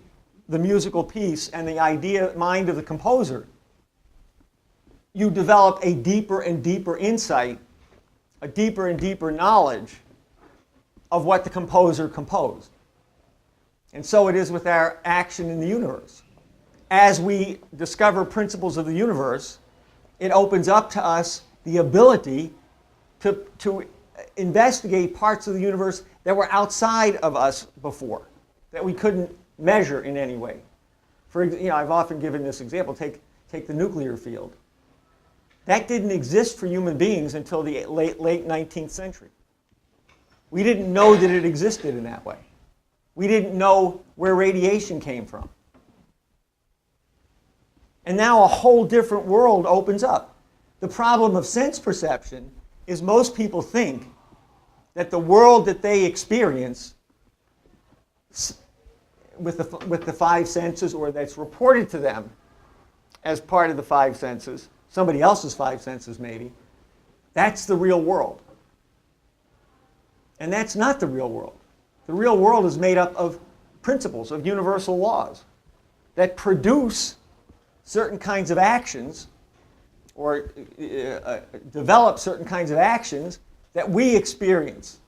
the musical piece and the mind of the composer, you develop a deeper and deeper insight, a deeper and deeper knowledge of what the composer composed. And so it is with our action in the universe. As we discover principles of the universe, it opens up to us the ability to investigate parts of the universe that were outside of us before, that we couldn't measure in any way. I've often given this example. Take the nuclear field. That didn't exist for human beings until the late 19th century. We didn't know that it existed in that way. We didn't know where radiation came from. And now a whole different world opens up. The problem of sense perception is most people think that the world that they experience with the 5 senses, or that's reported to them as part of the 5 senses, somebody else's 5 senses maybe, that's the real world. And that's not the real world. The real world is made up of principles, of universal laws that produce certain kinds of actions or develop certain kinds of actions that we experience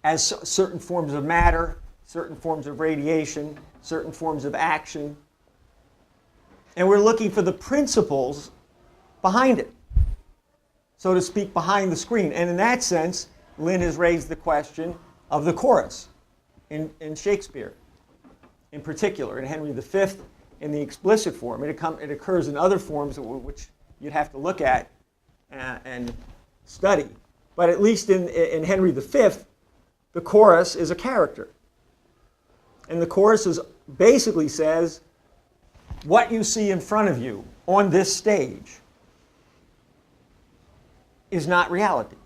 as certain forms of matter, certain forms of radiation, certain forms of action. And we're looking for the principles behind it, so to speak, behind the screen. And in that sense, Lynn has raised the question of the chorus in Shakespeare, in particular, in Henry V, in the explicit form. It occurs in other forms which you'd have to look at and study. But at least in Henry V, the chorus is a character. And the chorus basically says, what you see in front of you on this stage is not reality.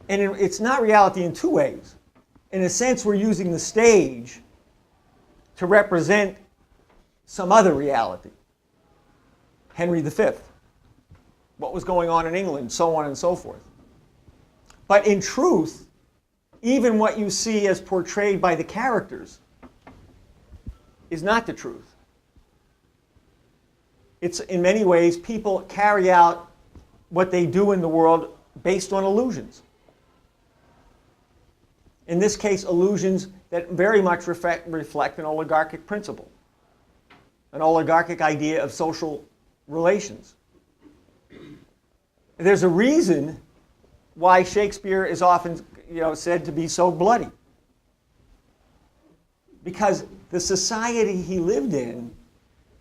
And it's not reality in two ways. In a sense, we're using the stage to represent some other reality. Henry V, what was going on in England, so on and so forth. But in truth, even what you see as portrayed by the characters is not the truth. It's, in many ways, people carry out what they do in the world based on illusions. In this case, illusions that very much reflect an oligarchic principle, an oligarchic idea of social relations. There's a reason why Shakespeare is often, said to be so bloody. Because the society he lived in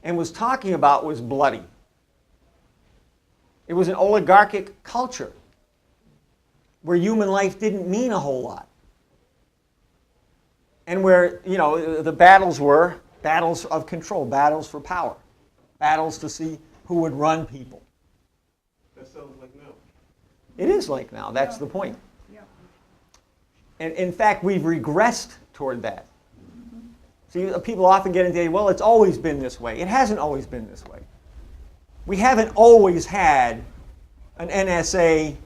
and was talking about was bloody. It was an oligarchic culture where human life didn't mean a whole lot. And where, the battles were battles of control, battles for power, battles to see who would run people. That sounds like now. It is like now. That's the point. Yeah. And in fact, we've regressed toward that. See, people often get into, well, it's always been this way. It hasn't always been this way. We haven't always had an NSA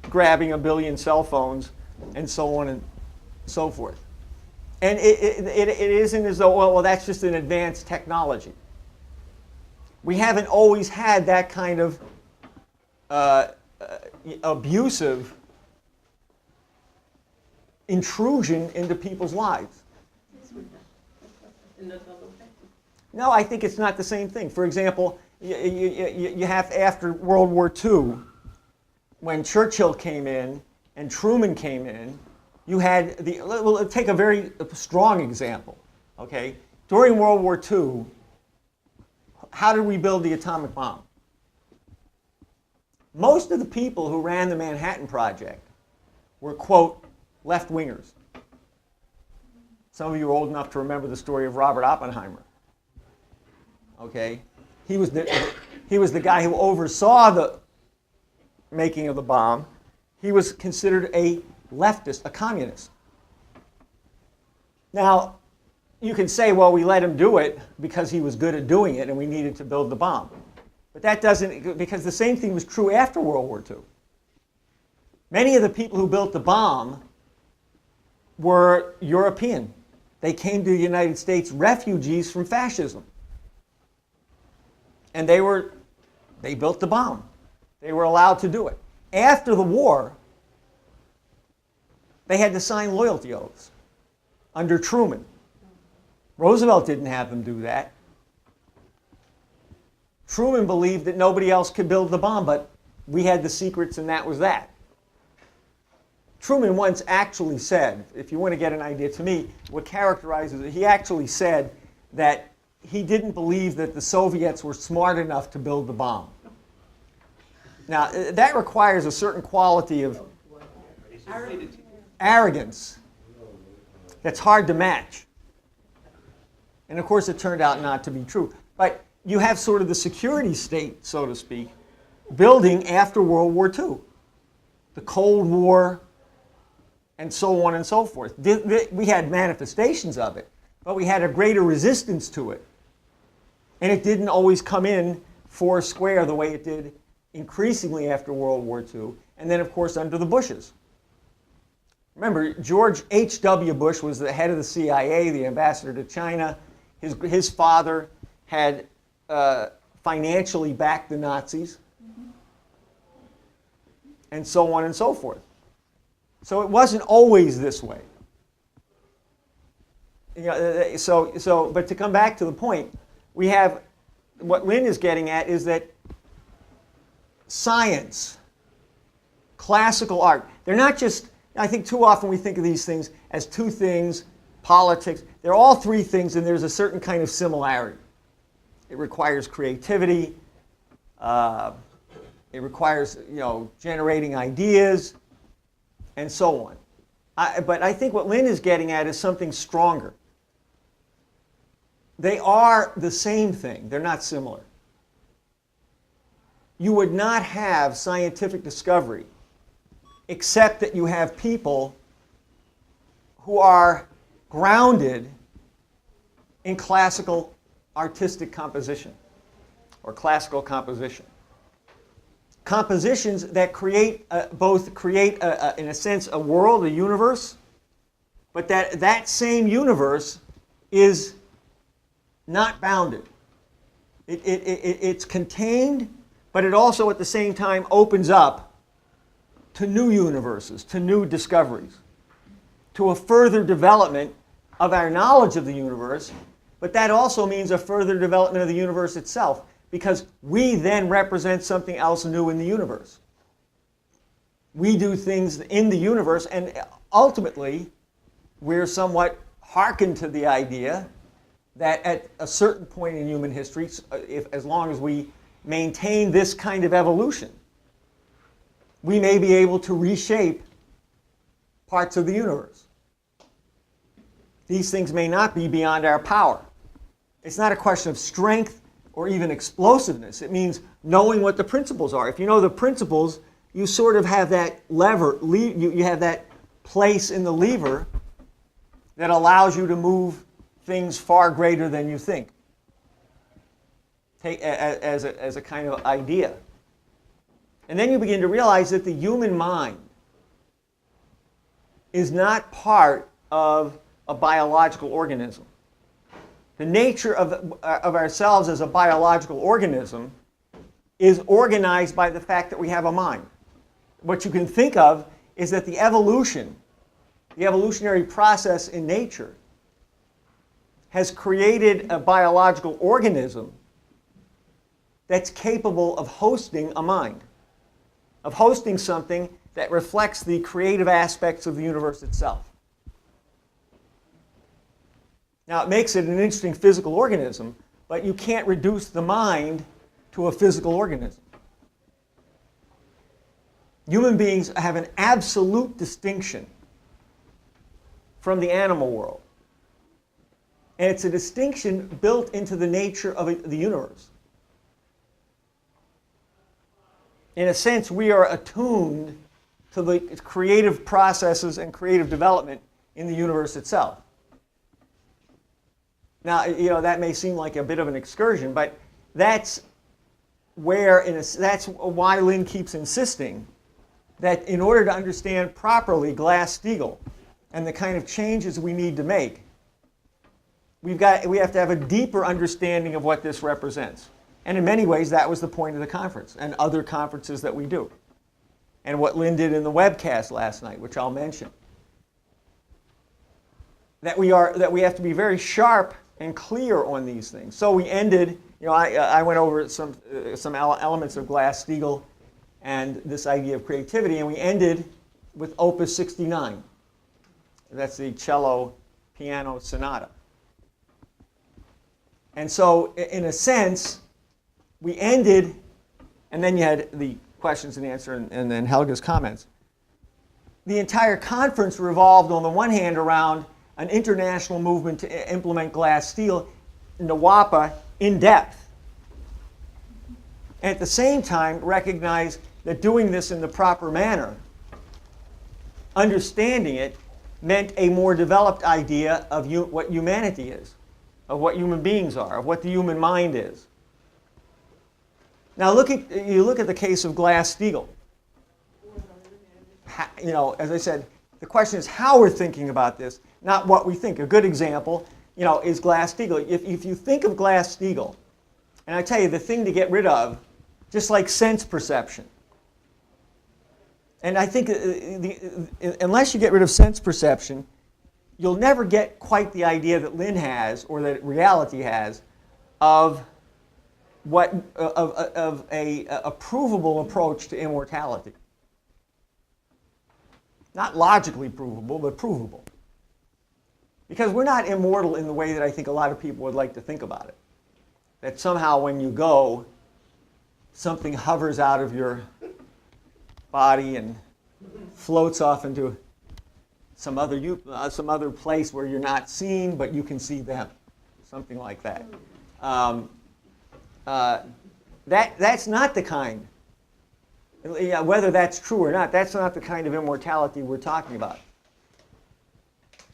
grabbing 1 billion cell phones and so on and so forth. And it isn't as though, well, that's just an advanced technology. We haven't always had that kind of abusive intrusion into people's lives. No, I think it's not the same thing. For example, you have, after World War II, when Churchill came in and Truman came in, you had well, take a very strong example, okay? During World War II, how did we build the atomic bomb? Most of the people who ran the Manhattan Project were, quote, left-wingers. Some of you are old enough to remember the story of Robert Oppenheimer. Okay? He was the guy who oversaw the making of the bomb. He was considered a leftist, a communist. Now, you can say, well, we let him do it because he was good at doing it and we needed to build the bomb. But that doesn't, because the same thing was true after World War II. Many of the people who built the bomb were European. They came to the United States refugees from fascism. And they built the bomb. They were allowed to do it. After the war, they had to sign loyalty oaths under Truman. Roosevelt didn't have them do that. Truman believed that nobody else could build the bomb, but we had the secrets and that was that. Truman once actually said, if you want to get an idea, to me, what characterizes it, he actually said that he didn't believe that the Soviets were smart enough to build the bomb. Now, that requires a certain quality of arrogance that's hard to match. And of course, it turned out not to be true. But you have sort of the security state, so to speak, building after World War II. The Cold War, and so on and so forth. We had manifestations of it, but we had a greater resistance to it. And it didn't always come in four square the way it did increasingly after World War II, and then, of course, under the Bushes. Remember, George H.W. Bush was the head of the CIA, the ambassador to China. His father had financially backed the Nazis, and so on and so forth. So it wasn't always this way. You know, but to come back to the point, we have what Lynn is getting at is that science, classical art, they're not just, I think too often we think of these things as two things, politics. They're all three things, and there's a certain kind of similarity. It requires creativity. It requires, you know, generating ideas, and so on. But I think what Lynn is getting at is something stronger. They are the same thing. They're not similar. You would not have scientific discovery except that you have people who are grounded in classical artistic composition or classical composition. Compositions that create in a sense, a world, a universe, but that same universe is not bounded. It's contained, but it also at the same time opens up to new universes, to new discoveries, to a further development of our knowledge of the universe, but that also means a further development of the universe itself, because we then represent something else new in the universe. We do things in the universe, and ultimately, we're somewhat hearkened to the idea that at a certain point in human history, as long as we maintain this kind of evolution, we may be able to reshape parts of the universe. These things may not be beyond our power. It's not a question of strength or even explosiveness. It means knowing what the principles are. If you know the principles, you sort of have that lever, you have that place in the lever that allows you to move things far greater than you think, as a kind of idea. And then you begin to realize that the human mind is not part of a biological organism. The nature of ourselves as a biological organism is organized by the fact that we have a mind. What you can think of is that the evolutionary process in nature has created a biological organism that's capable of hosting a mind, of hosting something that reflects the creative aspects of the universe itself. Now, it makes it an interesting physical organism, but you can't reduce the mind to a physical organism. Human beings have an absolute distinction from the animal world. And it's a distinction built into the nature of the universe. In a sense, we are attuned to the creative processes and creative development in the universe itself. Now, you know, that may seem like a bit of an excursion, but that's why Lynn keeps insisting that in order to understand properly Glass-Steagall and the kind of changes we need to make, we have to have a deeper understanding of what this represents. And in many ways, that was the point of the conference and other conferences that we do. And what Lynn did in the webcast last night, which I'll mention. That we have to be very sharp and clear on these things. So we ended, you know, I went over some elements of Glass-Steagall and this idea of creativity, and we ended with Opus 69. That's the cello piano sonata. And so, in a sense, we ended, and then you had the questions and answer and then Helga's comments. The entire conference revolved, on the one hand, around an international movement to implement Glass-Steagall in NWAPA in depth. And at the same time, recognize that doing this in the proper manner, understanding it, meant a more developed idea of what humanity is, of what human beings are, of what the human mind is. Now you look at the case of Glass-Steagall. You know, as I said, the question is how we're thinking about this, not what we think. A good example, you know, is Glass-Steagall. If you think of Glass-Steagall And I tell you, the thing to get rid of, just like sense perception. And I think unless you get rid of sense perception, you'll never get quite the idea that Lynn has, or that reality has, of a provable approach to immortality. Not logically provable, but provable. Because we're not immortal in the way that I think a lot of people would like to think about it. That somehow when you go, something hovers out of your body and floats off into some other place where you're not seen, but you can see them. Something like that. That's not the kind, whether that's true or not, that's not the kind of immortality we're talking about.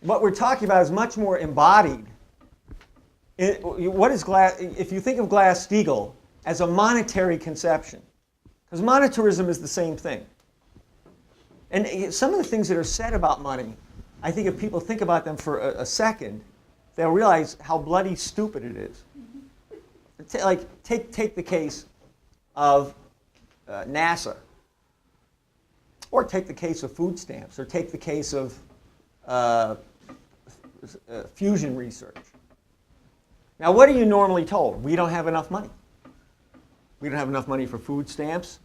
What we're talking about is much more embodied. If you think of Glass-Steagall as a monetary conception, because monetarism is the same thing. And some of the things that are said about money, I think if people think about them for a second, they'll realize how bloody stupid it is. Take the case of NASA, or take the case of food stamps, or take the case of fusion research. Now, what are you normally told? We don't have enough money. We don't have enough money for food stamps.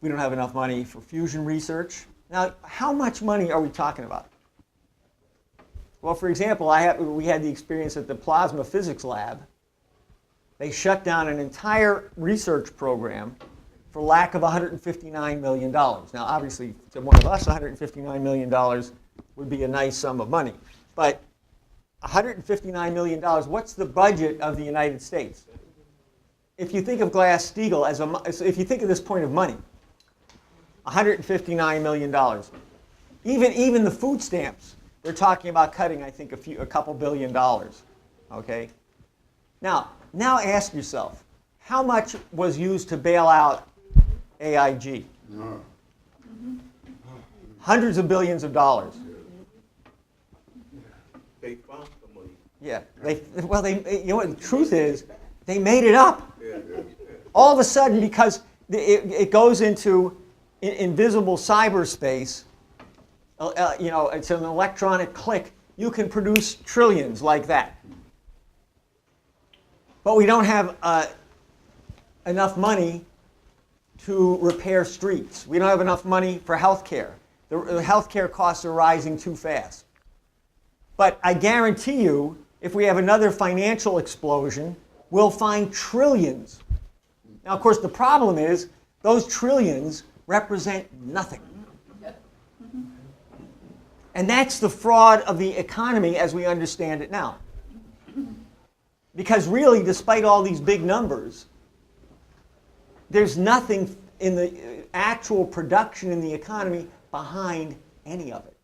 We don't have enough money for fusion research. Now, how much money are we talking about? Well, for example, we had the experience at the plasma physics lab. They shut down an entire research program for lack of $159 million. Now, obviously, to one of us, $159 million would be a nice sum of money. But $159 million, what's the budget of the United States? If you think of Glass-Steagall if you think of this point of money, $159 million. Even the food stamps, they're talking about cutting, I think, a couple $billion. Okay? Now ask yourself, how much was used to bail out AIG? Hundreds of billions of dollars. They found the money. Yeah. You know what the truth is? They made it up. All of a sudden, because it goes into invisible cyberspace, it's an electronic click. You can produce trillions like that. But we don't have enough money to repair streets. We don't have enough money for health care. The health care costs are rising too fast. But I guarantee you, if we have another financial explosion, we'll find trillions. Now, of course, the problem is those trillions represent nothing. And that's the fraud of the economy as we understand it now. Because really, despite all these big numbers, there's nothing in the actual production in the economy behind any of it.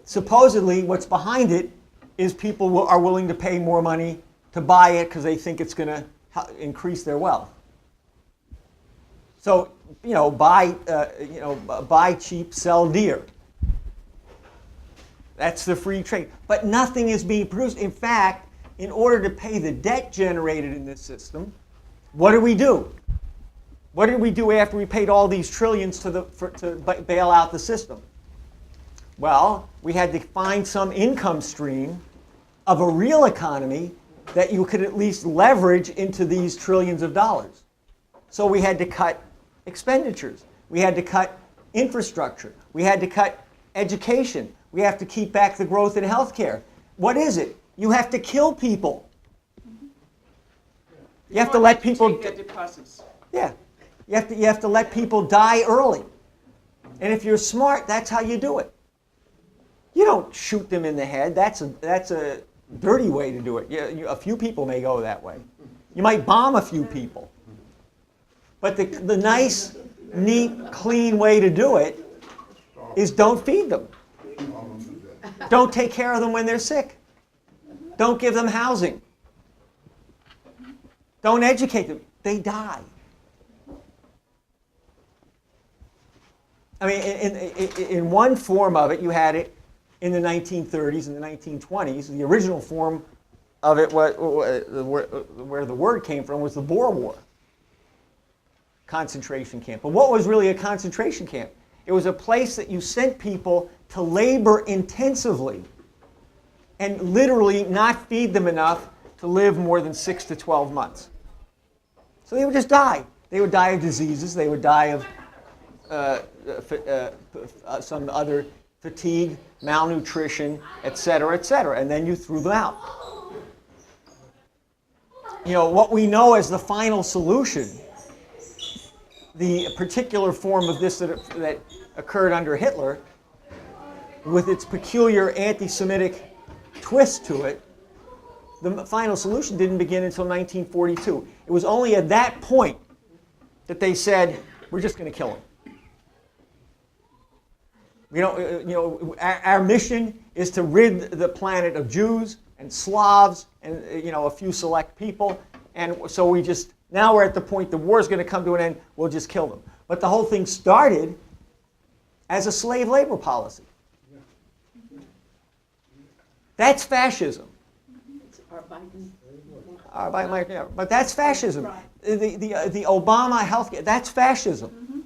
Supposedly, what's behind it is people are willing to pay more money to buy it because they think it's going to increase their wealth. So, buy cheap, sell dear. That's the free trade. But nothing is being produced. In fact, in order to pay the debt generated in this system, what do we do? What did we do after we paid all these trillions to bail out the system? Well, we had to find some income stream of a real economy that you could at least leverage into these trillions of dollars. So we had to cut expenditures. We had to cut infrastructure. We had to cut education. We have to keep back the growth in healthcare. What is it? You have to kill people. You have to let people take their deposits. Yeah. You have to let people die early. And if you're smart, that's how you do it. You don't shoot them in the head. That's a dirty way to do it. A few people may go that way. You might bomb a few people. But the nice, neat, clean way to do it is don't feed them. Don't take care of them when they're sick. Don't give them housing. Don't educate them. They die. I mean, in one form of it, you had it in the 1930s and the 1920s. The original form of it, where the word came from, was the Boer War. Concentration camp. But what was really a concentration camp? It was a place that you sent people to labor intensively and literally not feed them enough to live more than 6 to 12 months. So they would just die. They would die of diseases. They would die of some other fatigue, malnutrition, etc., etc., and then you threw them out. You know, what we know as the final solution, the particular form of this that occurred under Hitler, with its peculiar anti-Semitic twist to it, the final solution didn't begin until 1942. It was only at that point that they said, we're just going to kill him. Our mission is to rid the planet of Jews and Slavs and a few select people, and so now we're at the point the war is going to come to an end. We'll just kill them. But the whole thing started as a slave labor policy. That's fascism. But that's fascism. The Obama healthcare, that's fascism.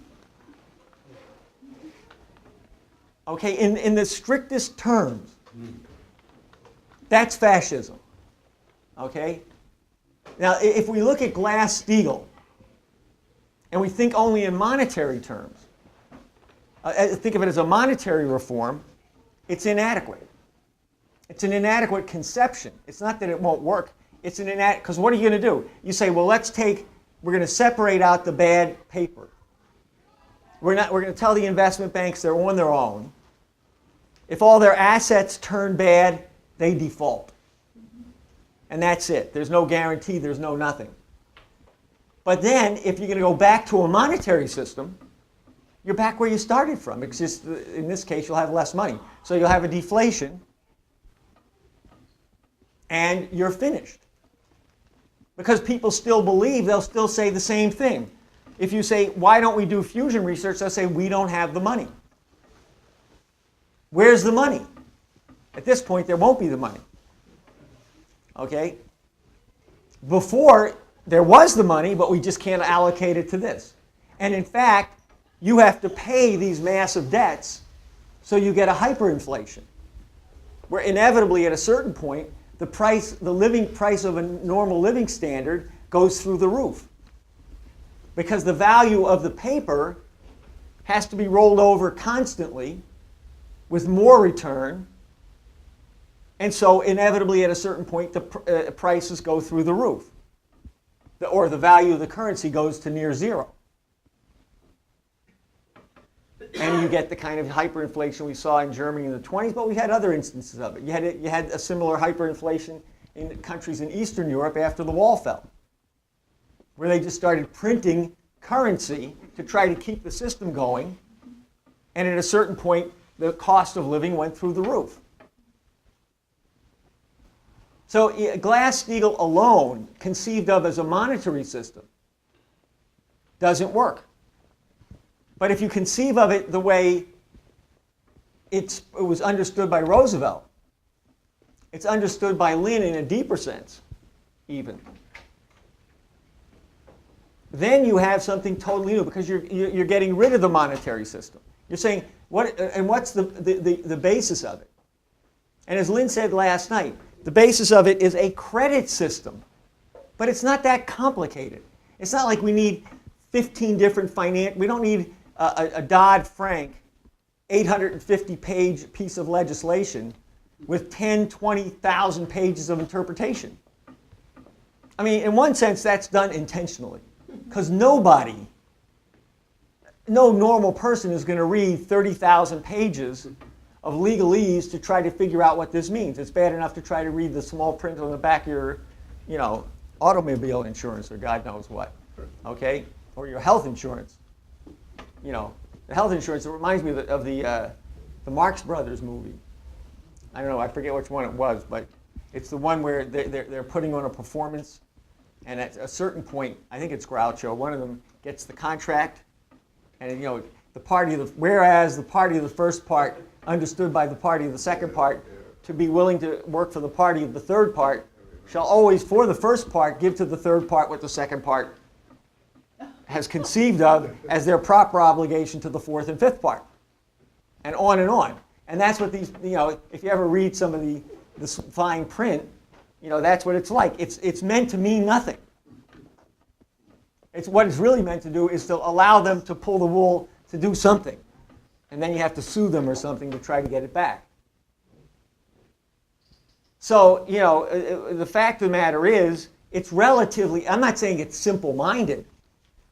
Okay, in the strictest terms, that's fascism. Okay? Now, if we look at Glass-Steagall, and we think only in monetary terms, think of it as a monetary reform, it's inadequate. It's an inadequate conception. It's not that it won't work. It's an inadequate, because what are you going to do? You say, well, we're going to separate out the bad paper. We're going to tell the investment banks they're on their own. If all their assets turn bad, they default. And that's it. There's no guarantee, there's no nothing. But then, if you're going to go back to a monetary system, you're back where you started from. It's just, in this case, you'll have less money. So you'll have a deflation, and you're finished. Because people still believe, they'll still say the same thing. If you say, why don't we do fusion research, they'll say, we don't have the money. Where's the money? At this point, there won't be the money. Okay? Before, there was the money, but we just can't allocate it to this. And in fact, you have to pay these massive debts, so you get a hyperinflation, where inevitably at a certain point, the living price of a normal living standard goes through the roof. Because the value of the paper has to be rolled over constantly with more return. And so inevitably at a certain point, the prices go through the roof. Or the value of the currency goes to near zero. And you get the kind of hyperinflation we saw in Germany in the 20s, but we had other instances of it. You had a similar hyperinflation in countries in Eastern Europe after the wall fell, where they just started printing currency to try to keep the system going, and at a certain point, the cost of living went through the roof. So Glass-Steagall alone, conceived of as a monetary system, doesn't work. But if you conceive of it the way it was understood by Roosevelt, it's understood by Leni in a deeper sense, even. Then you have something totally new, because you're getting rid of the monetary system. You're saying, what's the basis of it? And as Lynn said last night, the basis of it is a credit system. But it's not that complicated. It's not like we need 15 different we don't need a Dodd-Frank 850-page piece of legislation with 10, 20,000 pages of interpretation. I mean, in one sense, that's done intentionally. Because no normal person is going to read 30,000 pages of legalese to try to figure out what this means. It's bad enough to try to read the small print on the back of your, automobile insurance or God knows what, okay? Or your health insurance. The health insurance, it reminds me of the Marx Brothers movie. I don't know, I forget which one it was, but it's the one where they're putting on a performance, and at a certain point, I think it's Groucho, one of them gets the contract, and whereas the party of the first part understood by the party of the second part to be willing to work for the party of the third part, shall always, for the first part, give to the third part what the second part has conceived of as their proper obligation to the fourth and fifth part. And on and on. And that's what these, if you ever read some of this fine print, that's what it's like. It's meant to mean nothing. What it's really meant to do is to allow them to pull the wool to do something. And then you have to sue them or something to try to get it back. So, the fact of the matter is, it's relatively, I'm not saying it's simple-minded,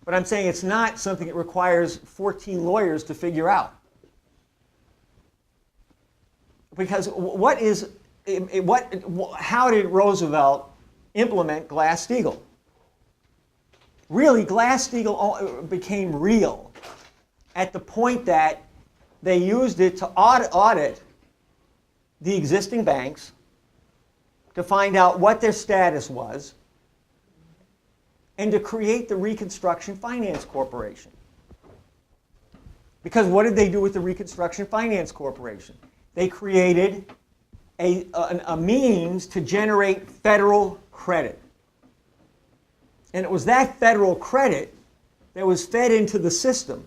but I'm saying it's not something that requires 14 lawyers to figure out. Because how did Roosevelt implement Glass-Steagall? Really, Glass-Steagall became real at the point that they used it to audit the existing banks to find out what their status was and to create the Reconstruction Finance Corporation. Because what did they do with the Reconstruction Finance Corporation? They created a means to generate federal credit. And it was that federal credit that was fed into the system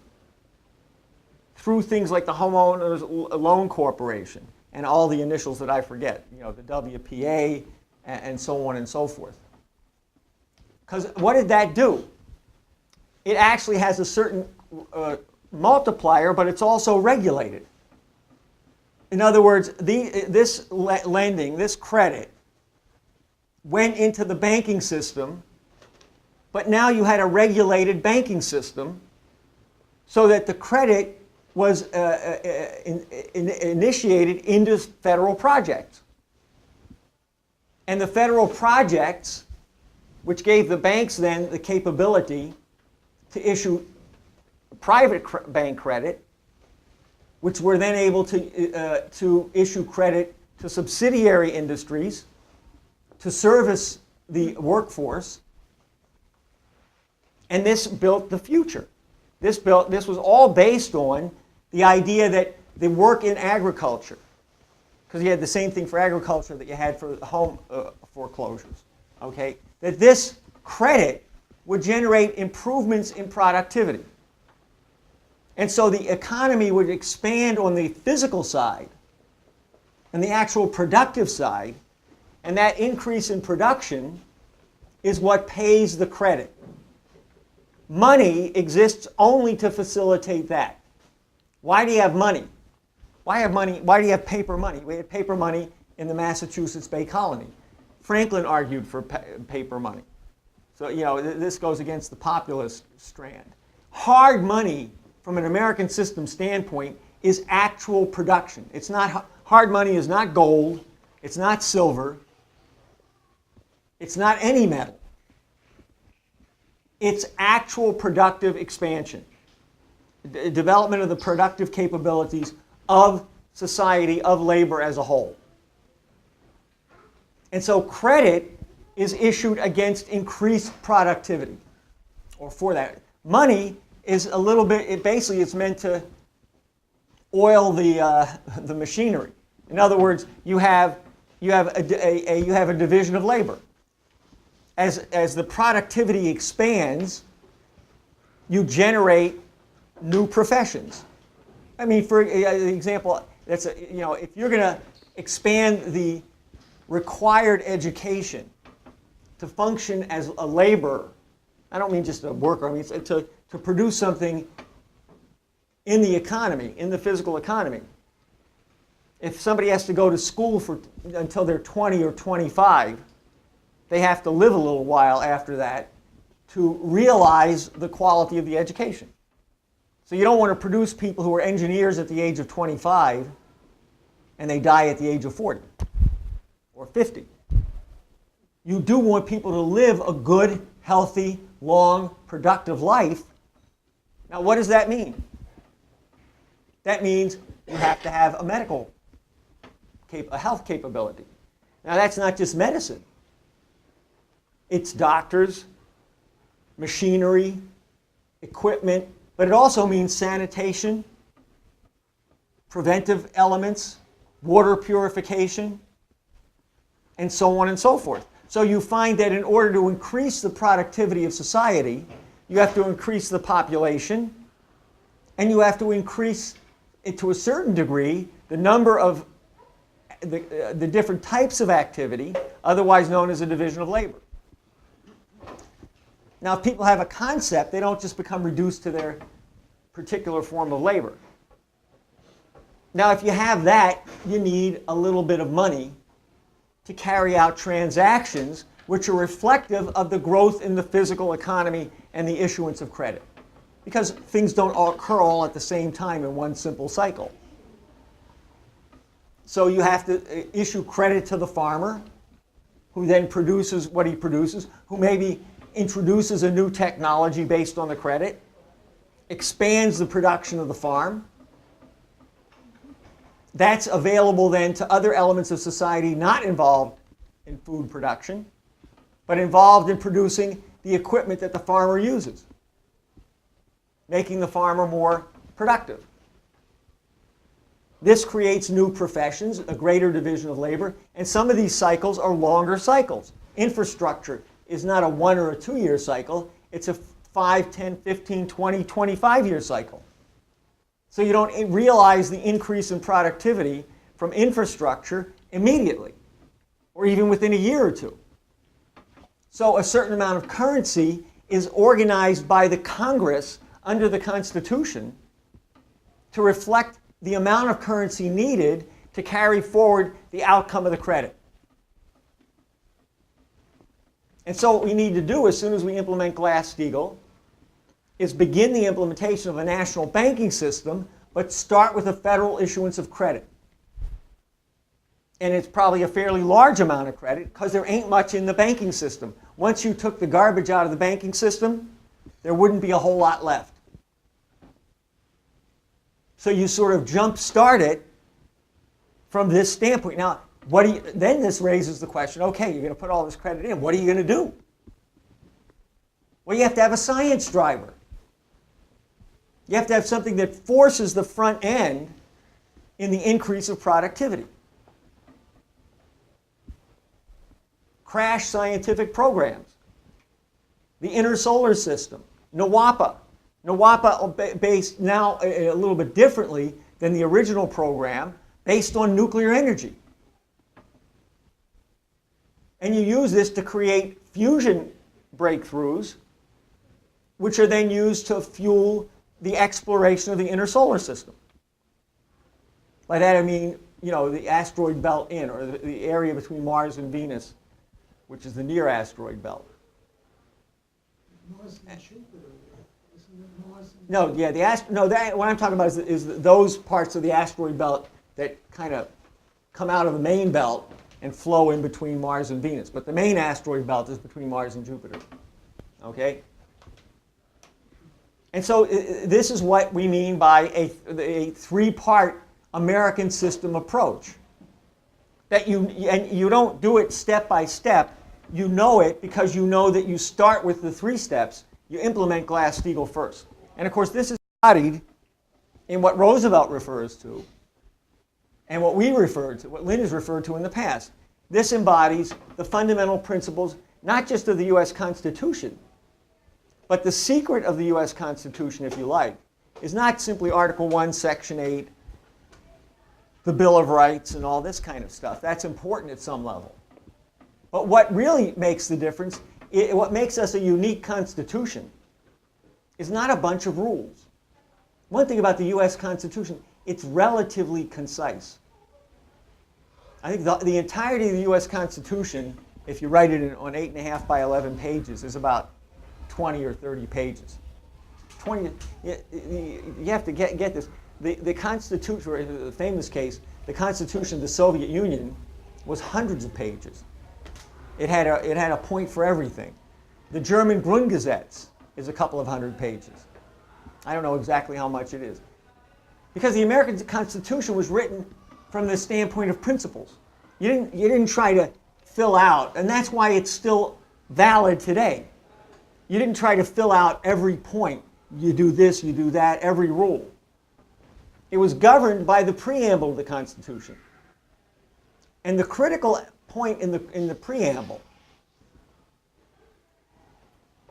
through things like the Homeowners Loan Corporation and all the initials that I forget, the WPA and so on and so forth. Because what did that do? It actually has a certain multiplier, but it's also regulated. In other words, this lending, this credit, went into the banking system, but now you had a regulated banking system so that the credit was initiated into federal projects. And the federal projects, which gave the banks then the capability to issue private bank credit, which were then able to issue credit to subsidiary industries to service the workforce. And this built the future. This was all based on the idea that the work in agriculture, because you had the same thing for agriculture that you had for home foreclosures, okay? That this credit would generate improvements in productivity. And so the economy would expand on the physical side and the actual productive side, and that increase in production is what pays the credit. Money exists only to facilitate that. Why do you have money? Why do you have paper money? We had paper money in the Massachusetts Bay Colony. Franklin argued for paper money. So, this goes against the populist strand. Hard money, from an American system standpoint, is actual production. It's not, hard money is not gold, it's not silver, it's not any metal. It's actual productive expansion, development of the productive capabilities of society, of labor as a whole. And so credit is issued against increased productivity, or for that. Money is a little bit, basically it's meant to oil the machinery. In other words, you have a division of labor. As the productivity expands, you generate new professions. I mean, for example, if you're going to expand the required education to function as a laborer, I don't mean just a worker, I mean to produce something in the economy, in the physical economy. If somebody has to go to school until they're 20 or 25, they have to live a little while after that to realize the quality of the education. So you don't want to produce people who are engineers at the age of 25 and they die at the age of 40 or 50. You do want people to live a good, healthy, long, productive life. Now, what does that mean? That means you have to have a health capability. Now, that's not just medicine. It's doctors, machinery, equipment, but it also means sanitation, preventive elements, water purification, and so on and so forth. So you find that in order to increase the productivity of society, you have to increase the population, and you have to increase, to a certain degree, the number of the different types of activity, otherwise known as a division of labor. Now, if people have a concept, they don't just become reduced to their particular form of labor. Now, if you have that, you need a little bit of money to carry out transactions which are reflective of the growth in the physical economy and the issuance of credit. Because things don't occur all at the same time in one simple cycle. So you have to issue credit to the farmer, who then produces what he produces, who maybe introduces a new technology based on the credit, expands the production of the farm. That's available then to other elements of society not involved in food production, but involved in producing the equipment that the farmer uses, making the farmer more productive. This creates new professions, a greater division of labor, and some of these cycles are longer cycles. Infrastructure is not a 1 or a 2 year cycle, it's a 5, 10, 15, 20, 25-year cycle. So you don't realize the increase in productivity from infrastructure immediately, or even within a year or two. So a certain amount of currency is organized by the Congress under the Constitution to reflect the amount of currency needed to carry forward the outcome of the credit. And so what we need to do as soon as we implement Glass-Steagall is begin the implementation of a national banking system, but start with a federal issuance of credit. And it's probably a fairly large amount of credit because there ain't much in the banking system. Once you took the garbage out of the banking system, there wouldn't be a whole lot left. So you sort of jump-start it from this standpoint. Now, then this raises the question, okay, you're going to put all this credit in. What are you going to do? Well, you have to have a science driver. You have to have something that forces the front end in the increase of productivity. Crash scientific programs. The inner solar system. NWAPA. NWAPA based now a little bit differently than the original program, based on nuclear energy. And you use this to create fusion breakthroughs, which are then used to fuel the exploration of the inner solar system. By that I mean, the asteroid belt or the area between Mars and Venus, which is the near asteroid belt. Mars and Jupiter. Isn't it Mars and No, yeah, what I'm talking about is those parts of the asteroid belt that kind of come out of the main belt and flow in between Mars and Venus. But the main asteroid belt is between Mars and Jupiter. Okay? And so this is what we mean by a three-part American system approach. That you don't do it step by step. You know it because you know that you start with the 3 steps. You implement Glass-Steagall first. And of course, this is embodied in what Roosevelt refers to and what we refer to, what Leni has referred to in the past. This embodies the fundamental principles, not just of the U.S. Constitution, but the secret of the U.S. Constitution, if you like, is not simply Article 1, Section 8, the Bill of Rights, and all this kind of stuff. That's important at some level. But what really makes the difference, what makes us a unique Constitution, is not a bunch of rules. One thing about the U.S. Constitution, it's relatively concise. I think the entirety of the U.S. Constitution, if you write it on 8.5 by 11 pages, is about 20 or 30 pages. You have to get this. The Constitution, in the famous case, the Constitution of the Soviet Union was hundreds of pages. It had a point for everything. The German Grundgesetz is a couple of hundred pages. I don't know exactly how much it is. Because the American Constitution was written from the standpoint of principles. You didn't try to fill out, and that's why it's still valid today. You didn't try to fill out every point. You do this, you do that, every rule. It was governed by the preamble of the Constitution. And the critical point in the preamble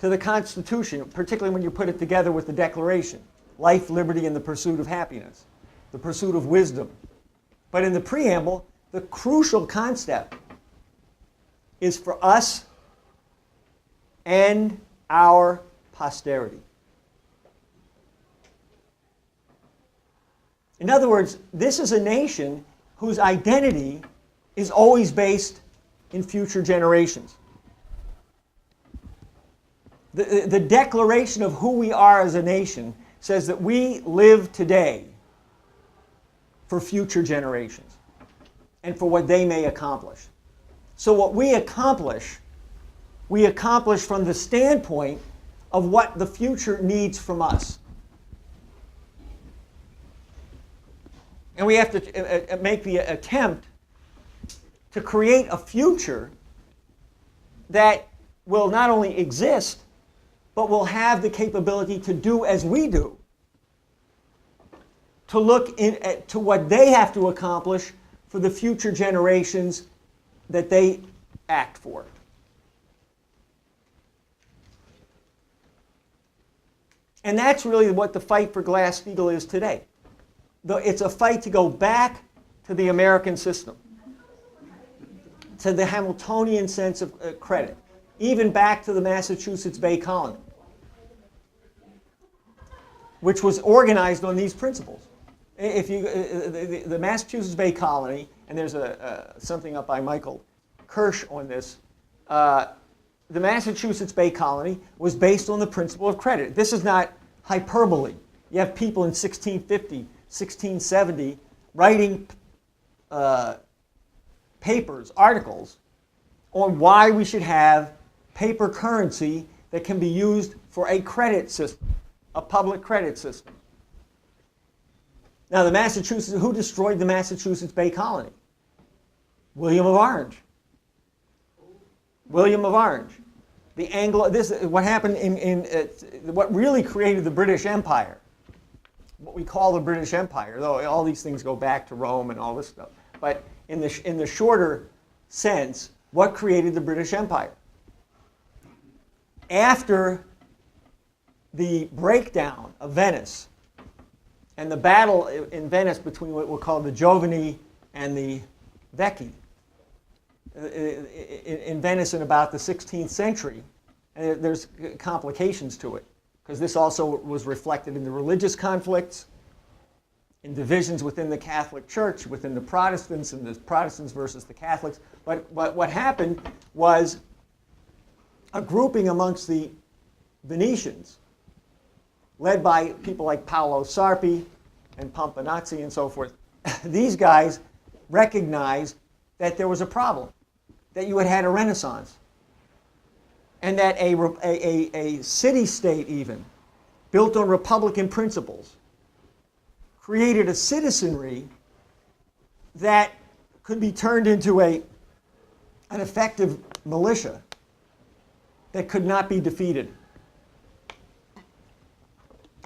to the Constitution, particularly when you put it together with the Declaration. Life, liberty, and the pursuit of happiness. The pursuit of wisdom. But in the preamble, the crucial concept is for us and our posterity. In other words, this is a nation whose identity is always based in future generations. The declaration of who we are as a nation says that we live today for future generations and for what they may accomplish. So what we accomplish from the standpoint of what the future needs from us. And we have to make the attempt to create a future that will not only exist, but will have the capability to do as we do. To look to what they have to accomplish for the future generations that they act for. And that's really what the fight for Glass-Steagall is today. It's a fight to go back to the American system, to the Hamiltonian sense of credit, even back to the Massachusetts Bay Colony, which was organized on these principles. If you, the Massachusetts Bay Colony, and there's something up by Michael Kirsch on this, the Massachusetts Bay Colony was based on the principle of credit. This is not hyperbole. You have people in 1650, 1670 writing papers, articles, on why we should have paper currency that can be used for a credit system, a public credit system. Now, who destroyed the Massachusetts Bay Colony? William of Orange. William of Orange. What happened what really created the British Empire, what we call the British Empire, though all these things go back to Rome and all this stuff. But in the shorter sense, what created the British Empire? After the breakdown of Venice and the battle in Venice between what we'll call the Giovani and the Vecchi, in Venice in about the 16th century, and there's complications to it, because this also was reflected in the religious conflicts, in divisions within the Catholic Church, within the Protestants, and the Protestants versus the Catholics. But what happened was a grouping amongst the Venetians, led by people like Paolo Sarpi and Pomponazzi and so forth. These guys recognized that there was a problem, that you had a Renaissance, and that a city-state even, built on Republican principles, created a citizenry that could be turned into an effective militia that could not be defeated.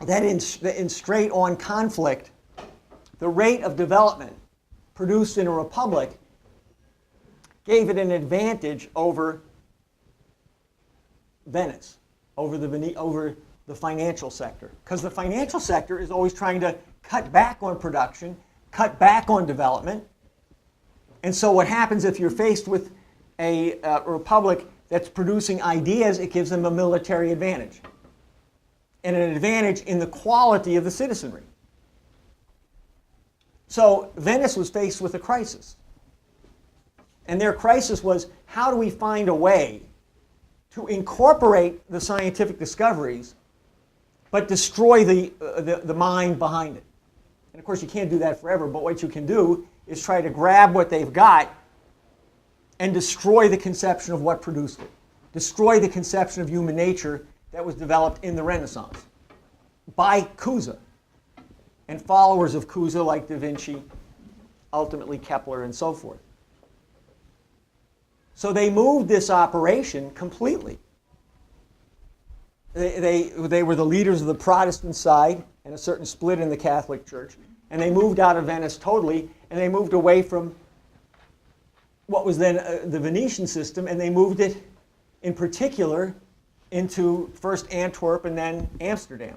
That in straight-on conflict, the rate of development produced in a republic gave it an advantage over Venice, over the financial sector. Because the financial sector is always trying to cut back on production, cut back on development. And so what happens if you're faced with a republic that's producing ideas, it gives them a military advantage. And an advantage in the quality of the citizenry. So Venice was faced with a crisis. And their crisis was, how do we find a way to incorporate the scientific discoveries but destroy the mind behind it? And of course you can't do that forever, but what you can do is try to grab what they've got and destroy the conception of what produced it. Destroy the conception of human nature that was developed in the Renaissance by Cusa and followers of Cusa like Da Vinci, ultimately Kepler, and so forth. So they moved this operation completely. They were the leaders of the Protestant side and a certain split in the Catholic Church, and they moved out of Venice totally, and they moved away from what was then the Venetian system, and they moved it in particular into first Antwerp and then Amsterdam.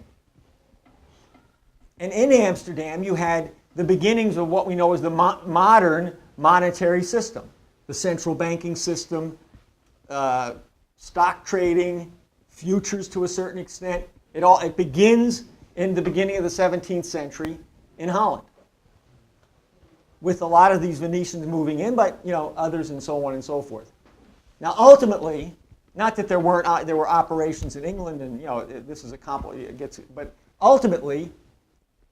And in Amsterdam, you had the beginnings of what we know as the modern monetary system, the central banking system, stock trading, futures to a certain extent. It begins in the beginning of the 17th century in Holland, with a lot of these Venetians moving in, but others and so on and so forth. Now, ultimately, not that there were operations in England, and this is a but ultimately,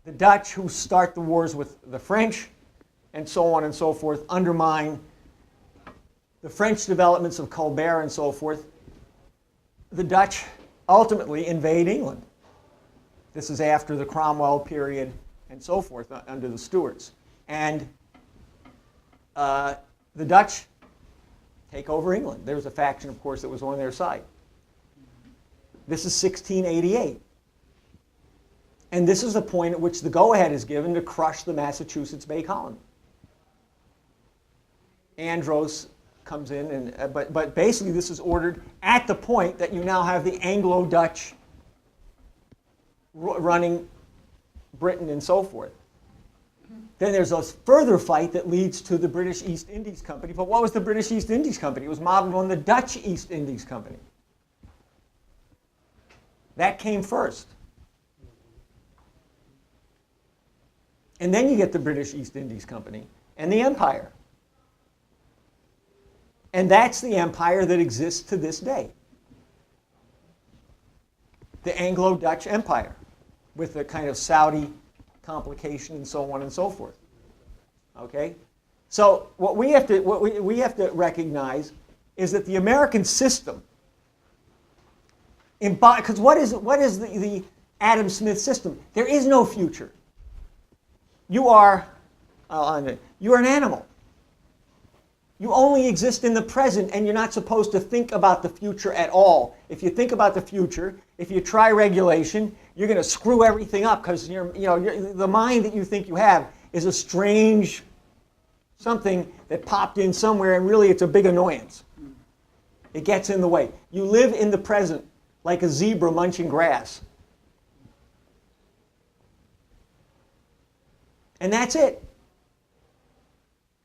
the Dutch, who start the wars with the French, and so on and so forth, undermine the French developments of Colbert and so forth. The Dutch ultimately invade England. This is after the Cromwell period and so forth under the Stuarts. And the Dutch take over England. There was a faction, of course, that was on their side. This is 1688. And this is the point at which the go-ahead is given to crush the Massachusetts Bay Colony. Andros comes in, and but basically this is ordered at the point that you now have the Anglo-Dutch running Britain and so forth. Then there's a further fight that leads to the British East Indies Company. But what was the British East Indies Company? It was modeled on the Dutch East Indies Company. That came first. And then you get the British East Indies Company and the Empire. And that's the empire that exists to this day. The Anglo-Dutch Empire, with the kind of Saudi complication and so on and so forth. Okay? So what we have to recognize is that the American system, because what is the Adam Smith system? There is no future. You are an animal. You only exist in the present, and you're not supposed to think about the future at all. If you think about the future, if you try regulation, you're going to screw everything up, because the mind that you think you have is a strange something that popped in somewhere, and really it's a big annoyance. It gets in the way. You live in the present like a zebra munching grass. And that's it.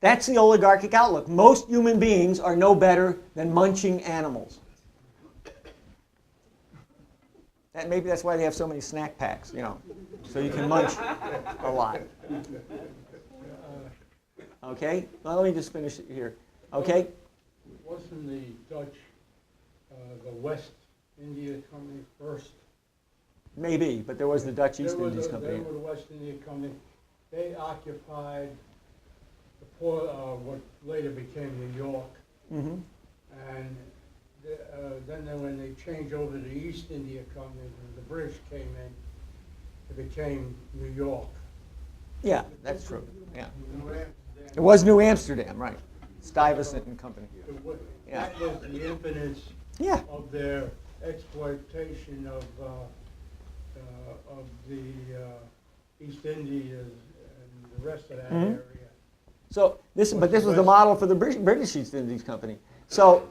That's the oligarchic outlook. Most human beings are no better than munching animals. Maybe that's why they have so many snack packs, so you can munch a lot. Okay? Well, let me just finish it here. Okay? Wasn't the Dutch the West India Company first? Maybe, but there was the Dutch East Indies Company. They were the West India Company. They occupied the port, what later became New York. Mm-hmm. And then when they changed over to the East India Company, when the British came in, it became New York. Yeah, that's true. Yeah. It was New Amsterdam, right. Stuyvesant and Company. That was the impetus of their exploitation of the East Indies and the rest of that area. So this was the model for the British East Indies Company. So,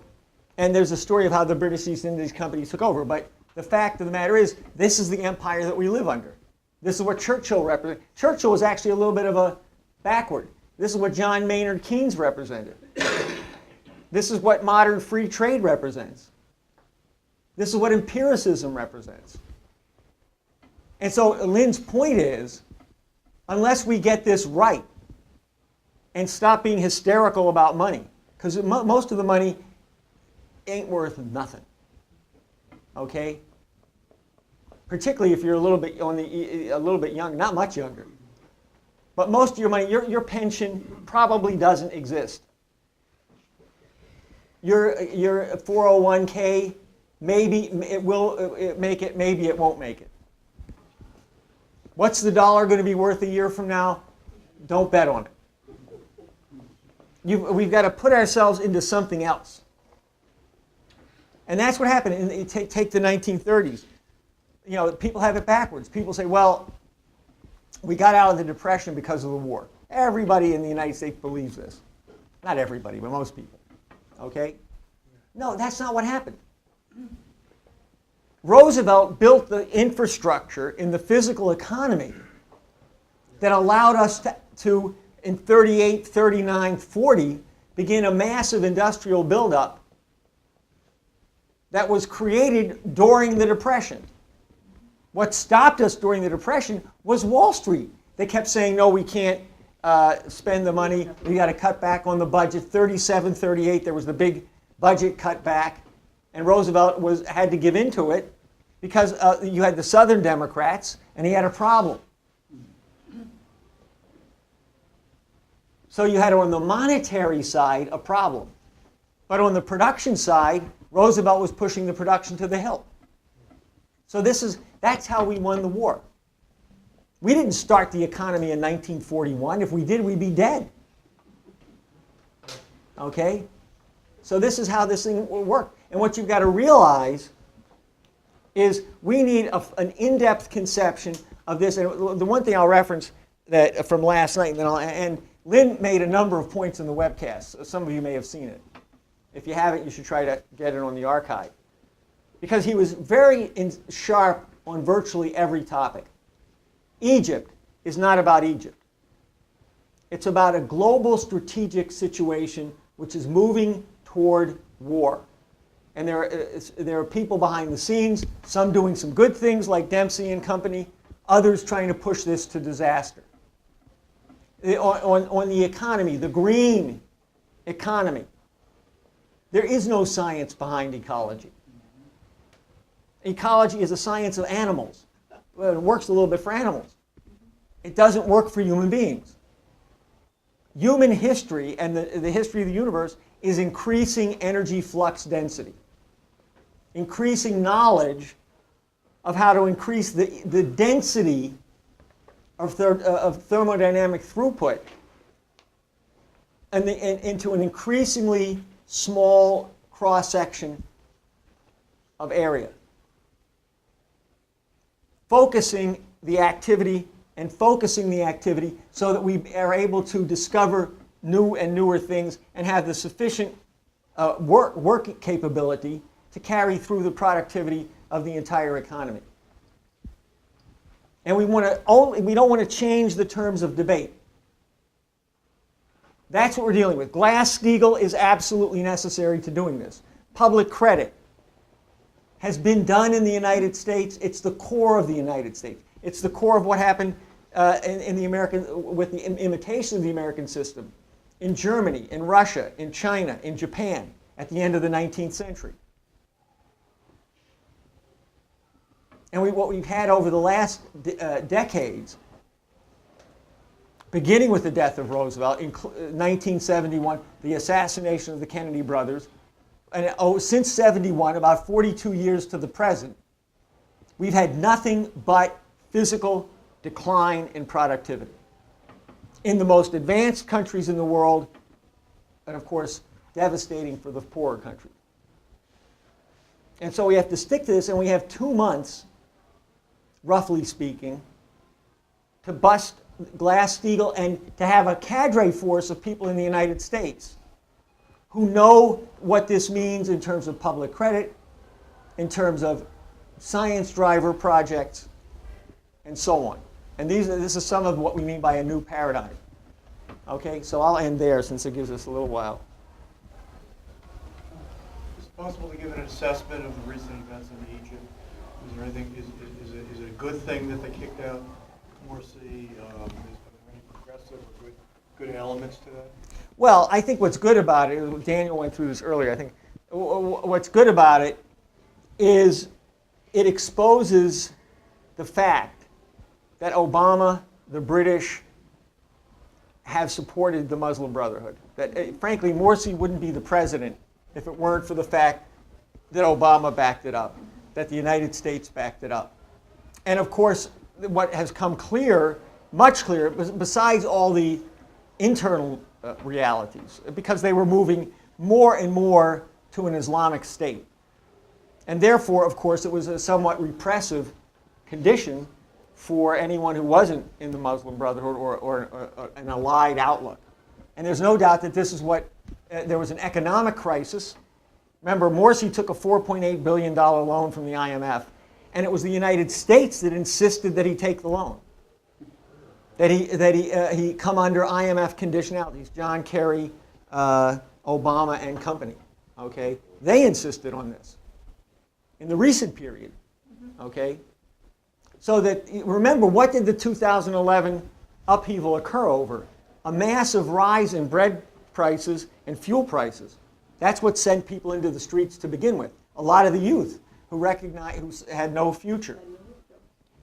and there's a story of how the British East Indies Company took over. But the fact of the matter is, this is the empire that we live under. This is what Churchill represented. Churchill was actually a little bit of a backward. This is what John Maynard Keynes represented. This is what modern free trade represents. This is what empiricism represents. And so Lynn's point is, unless we get this right and stop being hysterical about money, because most of the money ain't worth nothing, okay? Particularly if you're a little bit young, not much younger. But most of your money, your pension probably doesn't exist. Your 401k, maybe it will make it, maybe it won't make it. What's the dollar going to be worth a year from now? Don't bet on it. We've got to put ourselves into something else. And that's what happened. Take the 1930s. People have it backwards. People say, well, we got out of the Depression because of the war. Everybody in the United States believes this. Not everybody, but most people. Okay? No, that's not what happened. Roosevelt built the infrastructure in the physical economy that allowed us to in 38, 39, 40, begin a massive industrial buildup that was created during the Depression. What stopped us during the Depression was Wall Street. They kept saying, no, we can't spend the money. We got to cut back on the budget. 37, 38, there was the big budget cutback. And Roosevelt had to give into it because you had the Southern Democrats, and he had a problem. So you had on the monetary side a problem. But on the production side, Roosevelt was pushing the production to the hilt. So that's how we won the war. We didn't start the economy in 1941. If we did, we'd be dead. Okay? So this is how this thing will work. And what you've got to realize is we need an in-depth conception of this. And the one thing I'll reference that from last night, and then I'll end. Lynn made a number of points in the webcast. Some of you may have seen it. If you haven't, you should try to get it on the archive. Because he was very sharp on virtually every topic. Egypt is not about Egypt. It's about a global strategic situation which is moving toward war. And there are people behind the scenes, some doing some good things like Dempsey and company, others trying to push this to disaster. On the economy, the green economy, there is no science behind ecology. Ecology is a science of animals. Well, it works a little bit for animals. It doesn't work for human beings. Human history and the history of the universe is increasing energy flux density, increasing knowledge of how to increase the density of thermodynamic throughput and into an increasingly small cross-section of area. Focusing the activity so that we are able to discover new and newer things and have the sufficient work capability to carry through the productivity of the entire economy. And we don't want to change the terms of debate. That's what we're dealing with. Glass-Steagall is absolutely necessary to doing this. Public credit has been done in the United States. It's the core of the United States. It's the core of what happened with the imitation of the American system in Germany, in Russia, in China, in Japan at the end of the 19th century. And what we've had over the last decades, beginning with the death of Roosevelt in 1971, the assassination of the Kennedy brothers, and since 71, about 42 years to the present, we've had nothing but physical decline in productivity. In the most advanced countries in the world, and of course, devastating for the poorer countries. And so we have to stick to this, and we have 2 months, roughly speaking, to bust Glass-Steagall and to have a cadre force of people in the United States who know what this means in terms of public credit, in terms of science driver projects, and so on. And this is some of what we mean by a new paradigm. Okay, so I'll end there since it gives us a little while. Is it possible to give an assessment of the recent events in Egypt? Is there anything? Is it a good thing that they kicked out Morsi? Is there any progressive or good elements to that? Well, I think what's good about it, Daniel went through this earlier, I think what's good about it is it exposes the fact that Obama, the British, have supported the Muslim Brotherhood. That, frankly, Morsi wouldn't be the president if it weren't for the fact that Obama backed it up, that the United States backed it up. And of course, what has come clear, much clearer, besides all the internal realities, because they were moving more and more to an Islamic state. And therefore, of course, it was a somewhat repressive condition for anyone who wasn't in the Muslim Brotherhood or an allied outlook. And there's no doubt that this is what, there was an economic crisis. Remember, Morsi took a $4.8 billion loan from the IMF and it was the United States that insisted that he take the loan, that he come under IMF conditionalities. John Kerry, Obama, and company. Okay, they insisted on this in the recent period. Okay, so that remember, what did the 2011 upheaval occur over? A massive rise in bread prices and fuel prices. That's what sent people into the streets to begin with. A lot of the youth who had no future.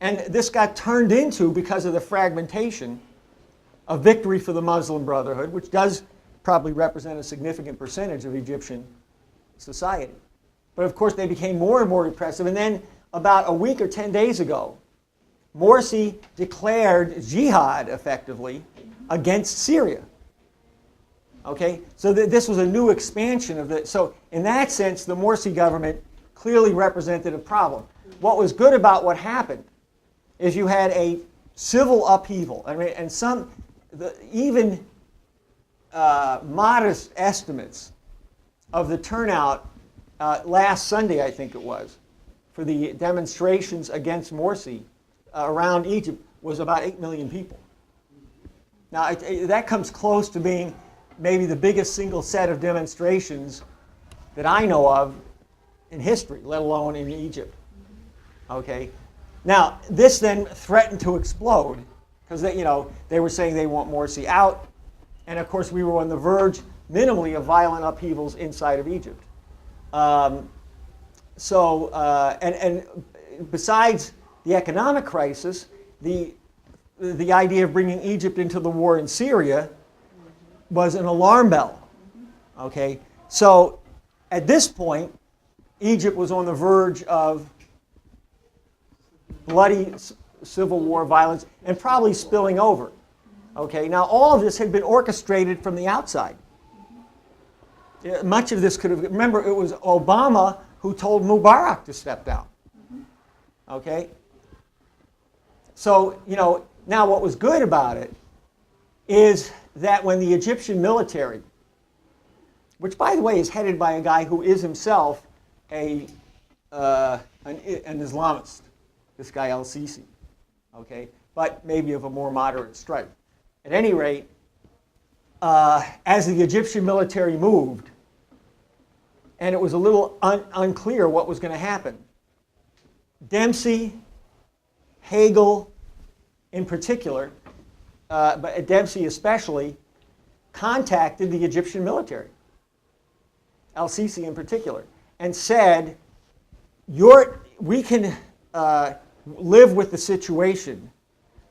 And this got turned into, because of the fragmentation, a victory for the Muslim Brotherhood, which does probably represent a significant percentage of Egyptian society. But of course, they became more and more repressive. And then about a week or 10 days ago, Morsi declared jihad, effectively, against Syria. Okay, so this was a new expansion of the. So in that sense, the Morsi government clearly represented a problem. What was good about what happened is you had a civil upheaval. I mean, and even modest estimates of the turnout last Sunday, I think it was, for the demonstrations against Morsi around Egypt was about 8 million people. Now, that comes close to being maybe the biggest single set of demonstrations that I know of in history, let alone in Egypt. Okay. Now, this then threatened to explode because they were saying they want Morsi out, and of course we were on the verge, minimally, of violent upheavals inside of Egypt. And besides the economic crisis, the idea of bringing Egypt into the war in Syria was an alarm bell. Okay, so at this point, Egypt was on the verge of bloody civil war violence and probably spilling over. Okay, now all of this had been orchestrated from the outside. Much of this could have, remember, it was Obama who told Mubarak to step down. Okay? So, now what was good about it is that when the Egyptian military, which by the way is headed by a guy who is himself an Islamist, this guy al-Sisi, okay, but maybe of a more moderate stripe. At any rate, as the Egyptian military moved, and it was a little unclear what was going to happen, Dempsey, Hagel in particular, but Dempsey especially, contacted the Egyptian military, al-Sisi in particular, and said, we can live with the situation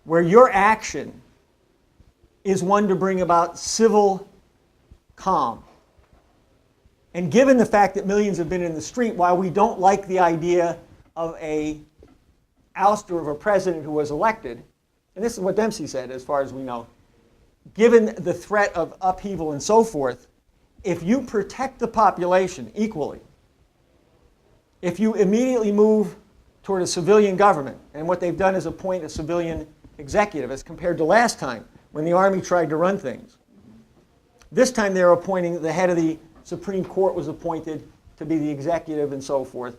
where your action is one to bring about civil calm. And given the fact that millions have been in the street, while we don't like the idea of a ouster of a president who was elected, and this is what Dempsey said as far as we know, given the threat of upheaval and so forth, if you protect the population equally, if you immediately move toward a civilian government, and what they've done is appoint a civilian executive as compared to last time when the army tried to run things. This time they're appointing the head of the Supreme Court was appointed to be the executive and so forth.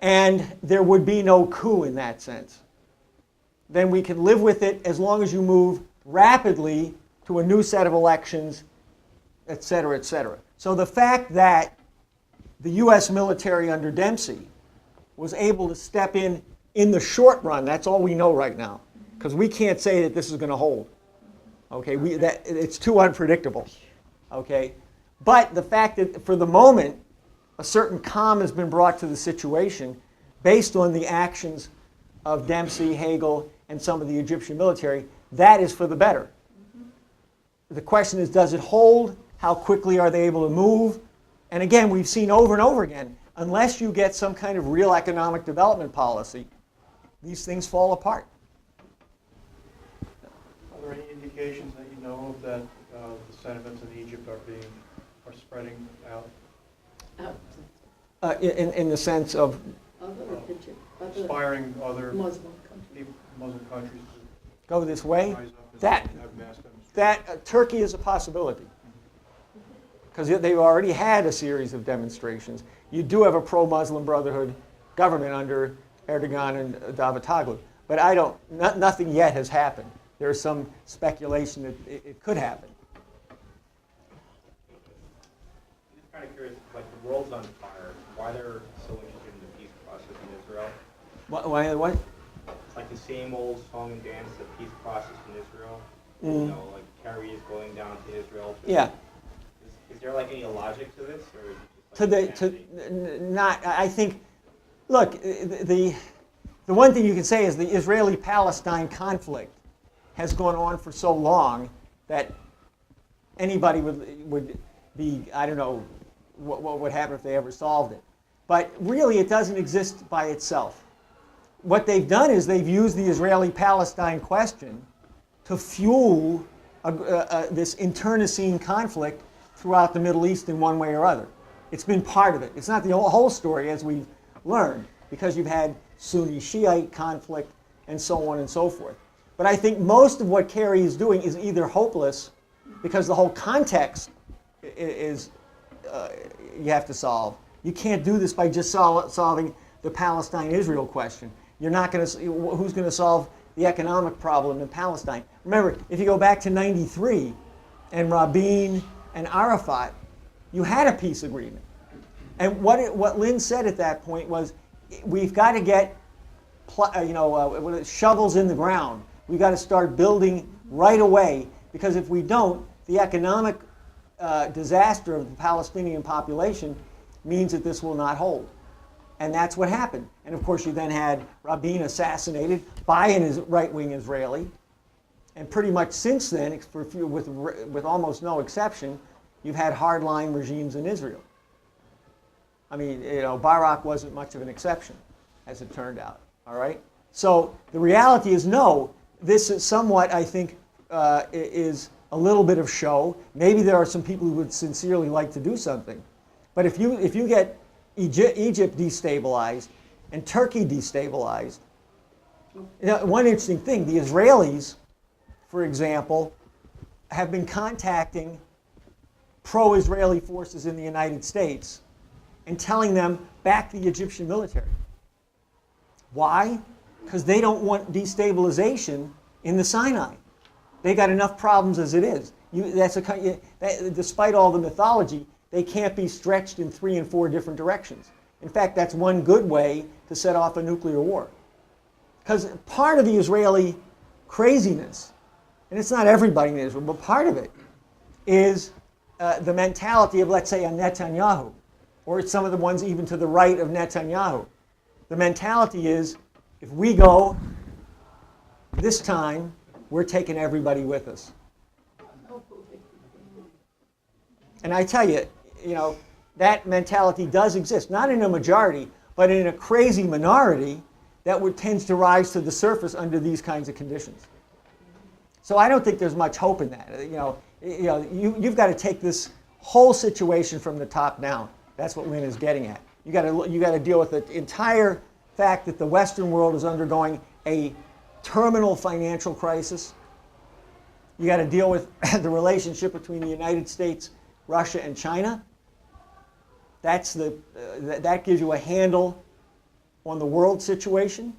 And there would be no coup in that sense. Then we can live with it as long as you move rapidly to a new set of elections, et cetera, et cetera. So the fact that the U.S. military under Dempsey was able to step in the short run, that's all we know right now, because we can't say that this is going to hold. Okay, it's too unpredictable. Okay, but the fact that for the moment a certain calm has been brought to the situation based on the actions of Dempsey, Hagel, and some of the Egyptian military, that is for the better. The question is, does it hold? How quickly are they able to move? And again, we've seen over and over again, unless you get some kind of real economic development policy, these things fall apart. Are there any indications that you know of that the sentiments in Egypt are spreading out? In the sense of Inspiring other Muslim countries to go this way, rise up and that have mass demonstrations? Turkey is a possibility. Because they've already had a series of demonstrations. You do have a pro-Muslim Brotherhood government under Erdogan and Davutoglu. But nothing yet has happened. There's some speculation that it could happen. I'm just kind of curious, like the world's on fire, why they're so interested in the peace process in Israel? What? It's like the same old song and dance, the peace process in Israel. Mm. You know, like Kerry is going down to Israel. Yeah. Is there like any logic to this, or is it just like Not, I think, look, the one thing you can say is the Israeli-Palestine conflict has gone on for so long that anybody would be, I don't know what would happen if they ever solved it. But really it doesn't exist by itself. What they've done is they've used the Israeli-Palestine question to fuel this internecine conflict throughout the Middle East in one way or other. It's been part of it. It's not the whole story, as we've learned, because you've had Sunni-Shiite conflict and so on and so forth. But I think most of what Kerry is doing is either hopeless, because the whole context is you have to solve. You can't do this by just solving the Palestine-Israel question. You're not going to. Who's going to solve the economic problem in Palestine? Remember, if you go back to '93, and Rabin and Arafat, you had a peace agreement. And what Lynn said at that point was, we've got to get shovels in the ground. We've got to start building right away, because if we don't, the economic disaster of the Palestinian population means that this will not hold. And that's what happened. And of course, you then had Rabin assassinated by a right-wing Israeli. And pretty much since then, with almost no exception, you've had hardline regimes in Israel. I mean, Barak wasn't much of an exception, as it turned out. All right. So the reality is, no. This is somewhat, I think, is a little bit of show. Maybe there are some people who would sincerely like to do something, but if you get Egypt destabilized and Turkey destabilized, one interesting thing: the Israelis, for example, have been contacting pro-Israeli forces in the United States and telling them back the Egyptian military. Why? Because they don't want destabilization in the Sinai. They got enough problems as it is. Despite all the mythology, they can't be stretched in 3 and 4 different directions. In fact, that's one good way to set off a nuclear war. Because part of the Israeli craziness, and it's not everybody in Israel, but part of it, is the mentality of, let's say, a Netanyahu, or some of the ones even to the right of Netanyahu. The mentality is, if we go this time, we're taking everybody with us. And I tell you, that mentality does exist, not in a majority, but in a crazy minority that tends to rise to the surface under these kinds of conditions. So I don't think there's much hope in that. You've got to take this whole situation from the top down. That's what Lynn is getting at. You got to deal with the entire fact that the Western world is undergoing a terminal financial crisis. You got to deal with the relationship between the United States, Russia, and China. That gives you a handle on the world situation.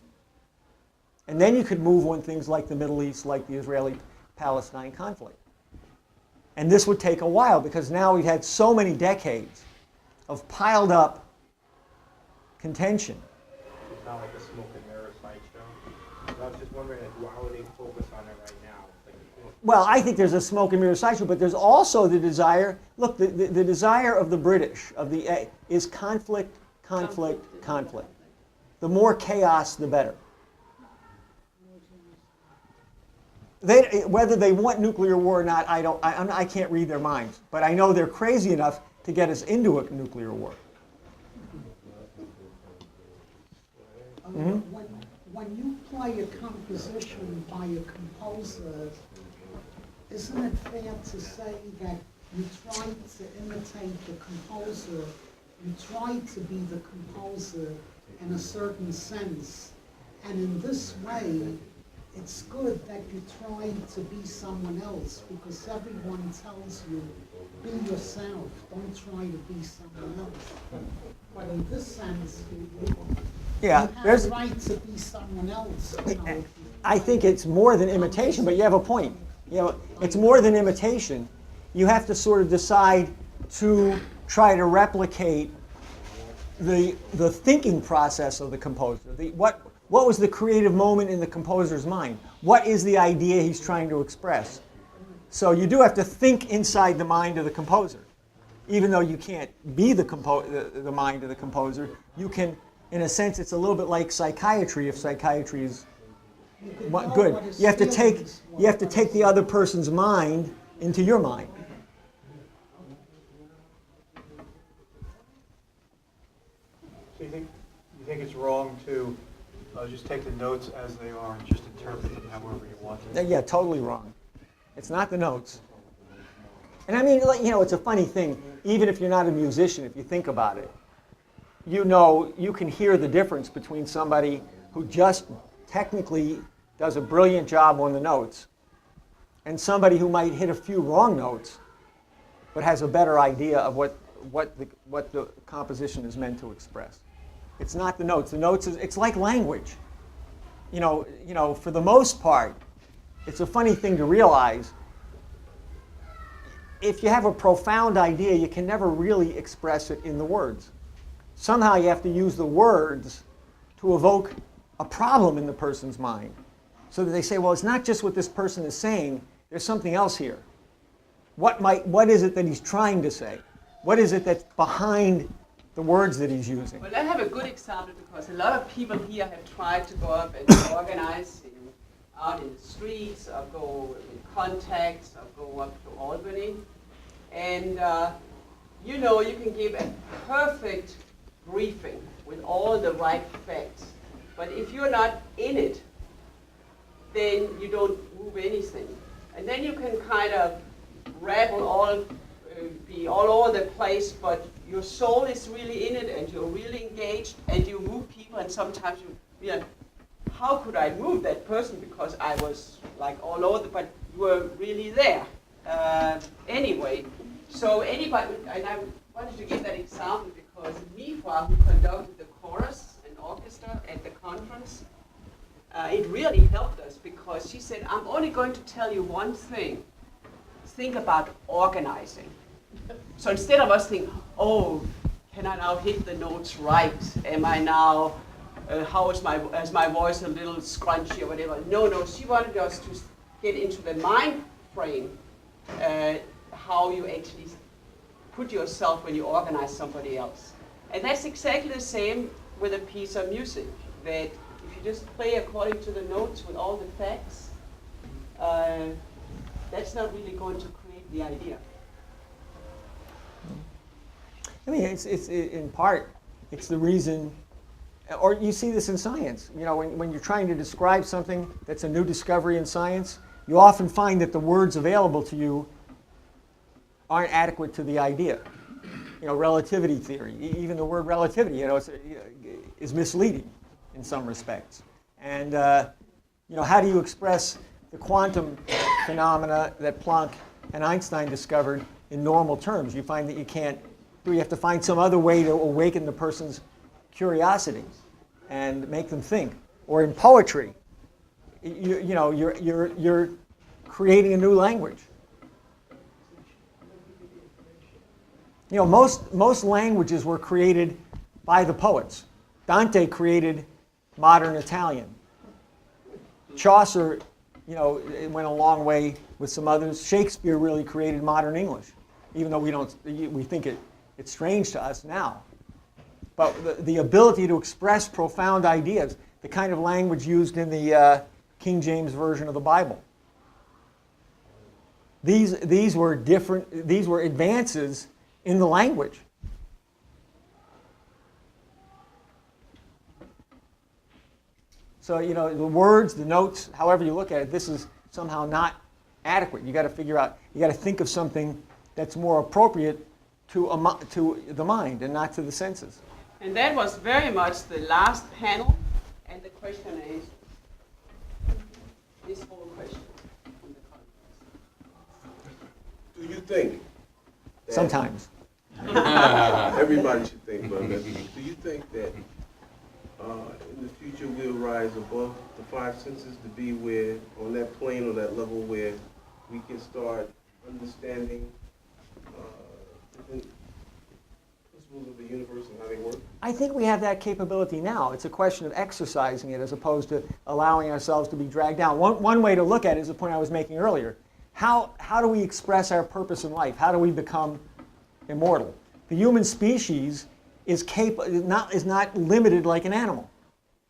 And then you could move on things like the Middle East, like the Israeli-Palestine conflict. And this would take a while, because now we've had so many decades of piled up contention. It's not like a smoke and mirror sideshow. So I was just wondering, why would they focus on it right now? Well, I think there's a smoke and mirror sideshow, but there's also the desire. Look, the desire of the British is conflict, conflict, conflict. The more chaos, the better. Whether they want nuclear war or not, I can't read their minds. But I know they're crazy enough to get us into a nuclear war. When you play a composition by a composer, isn't it fair to say that you try to imitate the composer, you try to be the composer in a certain sense, and in this way, it's good that you try to be someone else, because everyone tells you, be yourself, don't try to be someone else. But in this sense, Yeah, You have there's. the right to be someone else. You know, if you- I think it's more than imitation, but you have a point. You know, it's more than imitation. You have to sort of decide to try to replicate the thinking process of the composer. What was the creative moment in the composer's mind? What is the idea he's trying to express? So you do have to think inside the mind of the composer. Even though you can't be the mind of the composer, you can, in a sense, it's a little bit like psychiatry, if psychiatry is good. You have to take the other person's mind into your mind. So you think it's wrong to just take the notes as they are and just interpret them however you want them? Yeah, totally wrong. It's not the notes. And I mean, you know, it's a funny thing. Even if you're not a musician, if you think about it, you know, you can hear the difference between somebody who just technically does a brilliant job on the notes and somebody who might hit a few wrong notes but has a better idea of what the composition is meant to express. It's not the notes. The notes it's like language. You know, for the most part, it's a funny thing to realize. If you have a profound idea, you can never really express it in the words. Somehow you have to use the words to evoke a problem in the person's mind. So that they say, well, it's not just what this person is saying, there's something else here. What is it that he's trying to say? What is it that's behind the words that he's using? Well, I have a good example because a lot of people here have tried to go up and organize out in the streets or go in contacts or go up to Albany. And, you know, you can give a perfect briefing with all the right facts. But if you're not in it, then you don't move anything. And then you can kind of rabble be all over the place, but your soul is really in it and you're really engaged and you move people, and sometimes you know, how could I move that person because I was like all over, but you were really there. Anyway, so anybody, and I wanted to give that example because Mifra, who conducted the chorus and orchestra at the conference, it really helped us because she said, I'm only going to tell you one thing. Think about organizing. So instead of us thinking, oh, can I now hit the notes right? Am I now, how is my voice a little scrunchy or whatever? No, she wanted us to get into the mind frame, how you actually put yourself when you organize somebody else. And that's exactly the same with a piece of music, that if you just play according to the notes with all the facts, that's not really going to create the idea. I mean, it's in part, it's the reason, or you see this in science. You know, when you're trying to describe something that's a new discovery in science, you often find that the words available to you aren't adequate to the idea. You know, relativity theory, even the word relativity, you know, is misleading in some respects. And, you know, how do you express the quantum phenomena that Planck and Einstein discovered in normal terms? You find that you can't. You have to find some other way to awaken the person's curiosity and make them think. Or in poetry, you know, you're creating a new language. You know, most languages were created by the poets. Dante created modern Italian. Chaucer, you know, it went a long way with some others. Shakespeare really created modern English, even though we think it's strange to us now. But the ability to express profound ideas, the kind of language used in the King James Version of the Bible. These were advances in the language. So, you know, the words, the notes, however you look at it, this is somehow not adequate. You got to figure out, you got to think of something that's more appropriate to the mind and not to the senses. And that was very much the last panel, and the question is this whole question from the conference. Do you think that Sometimes. everybody should think about this? Do you think that in the future we'll rise above the five senses to be where, on that plane or that level where we can start understanding different principles of the universe and how they work? I think we have that capability now. It's a question of exercising it as opposed to allowing ourselves to be dragged down. One way to look at it is the point I was making earlier. How do we express our purpose in life? How do we become immortal? The human species is not limited like an animal.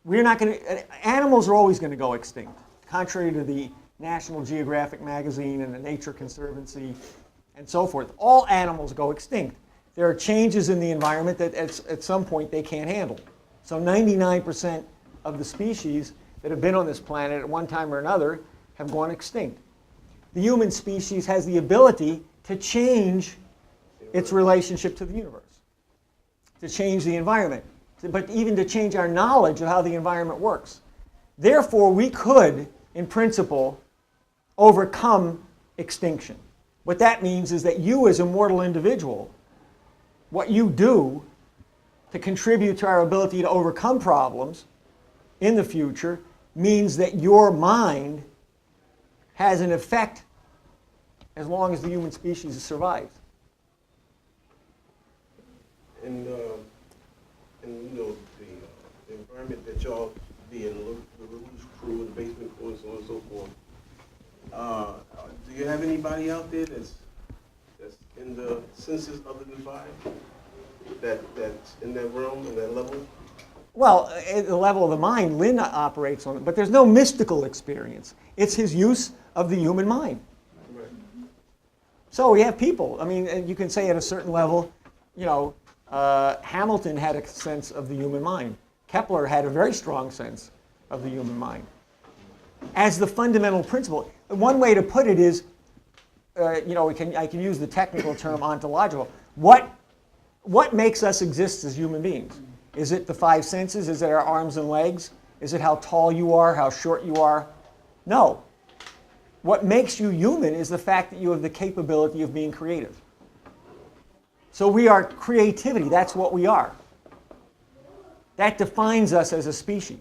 We're not going to. Animals are always going to go extinct, contrary to the National Geographic magazine and the Nature Conservancy and so forth. All animals go extinct. There are changes in the environment that at some point they can't handle. So 99% of the species that have been on this planet at one time or another have gone extinct. The human species has the ability to change its relationship to the universe, to change the environment, but even to change our knowledge of how the environment works. Therefore, we could, in principle, overcome extinction. What that means is that you as a mortal individual, what you do to contribute to our ability to overcome problems in the future means that your mind has an effect as long as the human species survives. And you know, the environment that y'all be in, the Rouge crew, the basement crew, and so on and so forth. Do you have anybody out there that's in the senses other than five? That's in that realm, in that level? Well, at the level of the mind, Lin operates on it, but there's no mystical experience. It's his use of the human mind. Right. So we have people. I mean, you can say at a certain level, you know, Hamilton had a sense of the human mind. Kepler had a very strong sense of the human mind. As the fundamental principle, one way to put it is, you know, I can use the technical term ontological. What makes us exist as human beings? Is it the five senses? Is it our arms and legs? Is it how tall you are, how short you are? No. What makes you human is the fact that you have the capability of being creative. So we are creativity. That's what we are. That defines us as a species.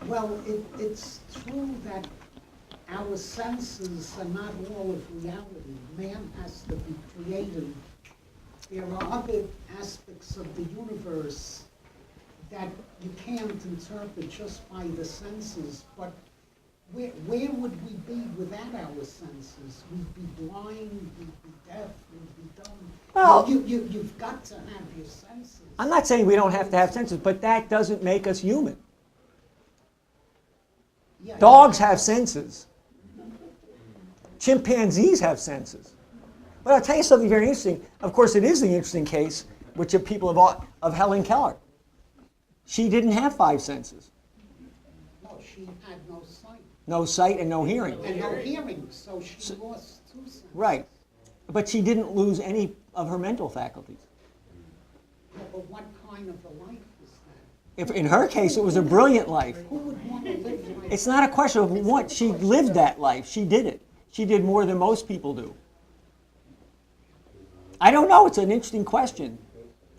Well, it's true that our senses are not all of reality. Man has to be creative. There are other aspects of the universe that you can't interpret just by the senses, but where would we be without our senses? We'd be blind, we'd be deaf, we'd be dumb. Well, you've got to have your senses. I'm not saying we don't have to have senses, but that doesn't make us human. Yeah, Dogs have senses. Chimpanzees have senses. But I'll tell you something very interesting. Of course, it is the interesting case, which of Helen Keller. She didn't have five senses. No, she had no sight. No sight and no hearing. And no hearing, so she lost two senses. Right. But she didn't lose any of her mental faculties. Yeah, but what kind of a life is that? If in her case, it was a brilliant life. Who would want to live like It's not a question of what. She lived that life. She did it. She did more than most people do. I don't know. It's an interesting question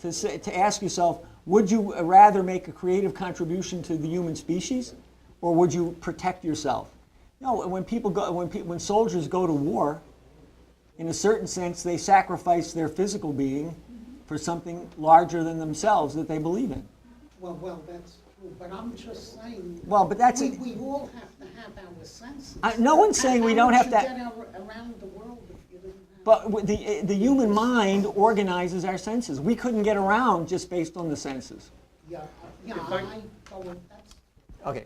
to ask yourself, would you rather make a creative contribution to the human species, or would you protect yourself? No, when soldiers go to war, in a certain sense, they sacrifice their physical being for something larger than themselves that they believe in. Well, that's true, but I'm just saying. Well, but that's we all have to have our senses. No one's saying we don't have to. How would you get around the world if you didn't have? But the human mind organizes our senses. We couldn't get around just based on the senses. Yeah, If I- I go with that's. Okay.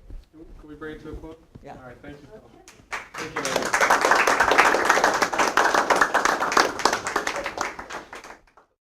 Can we bring it to a close? Yeah. All right, thank you.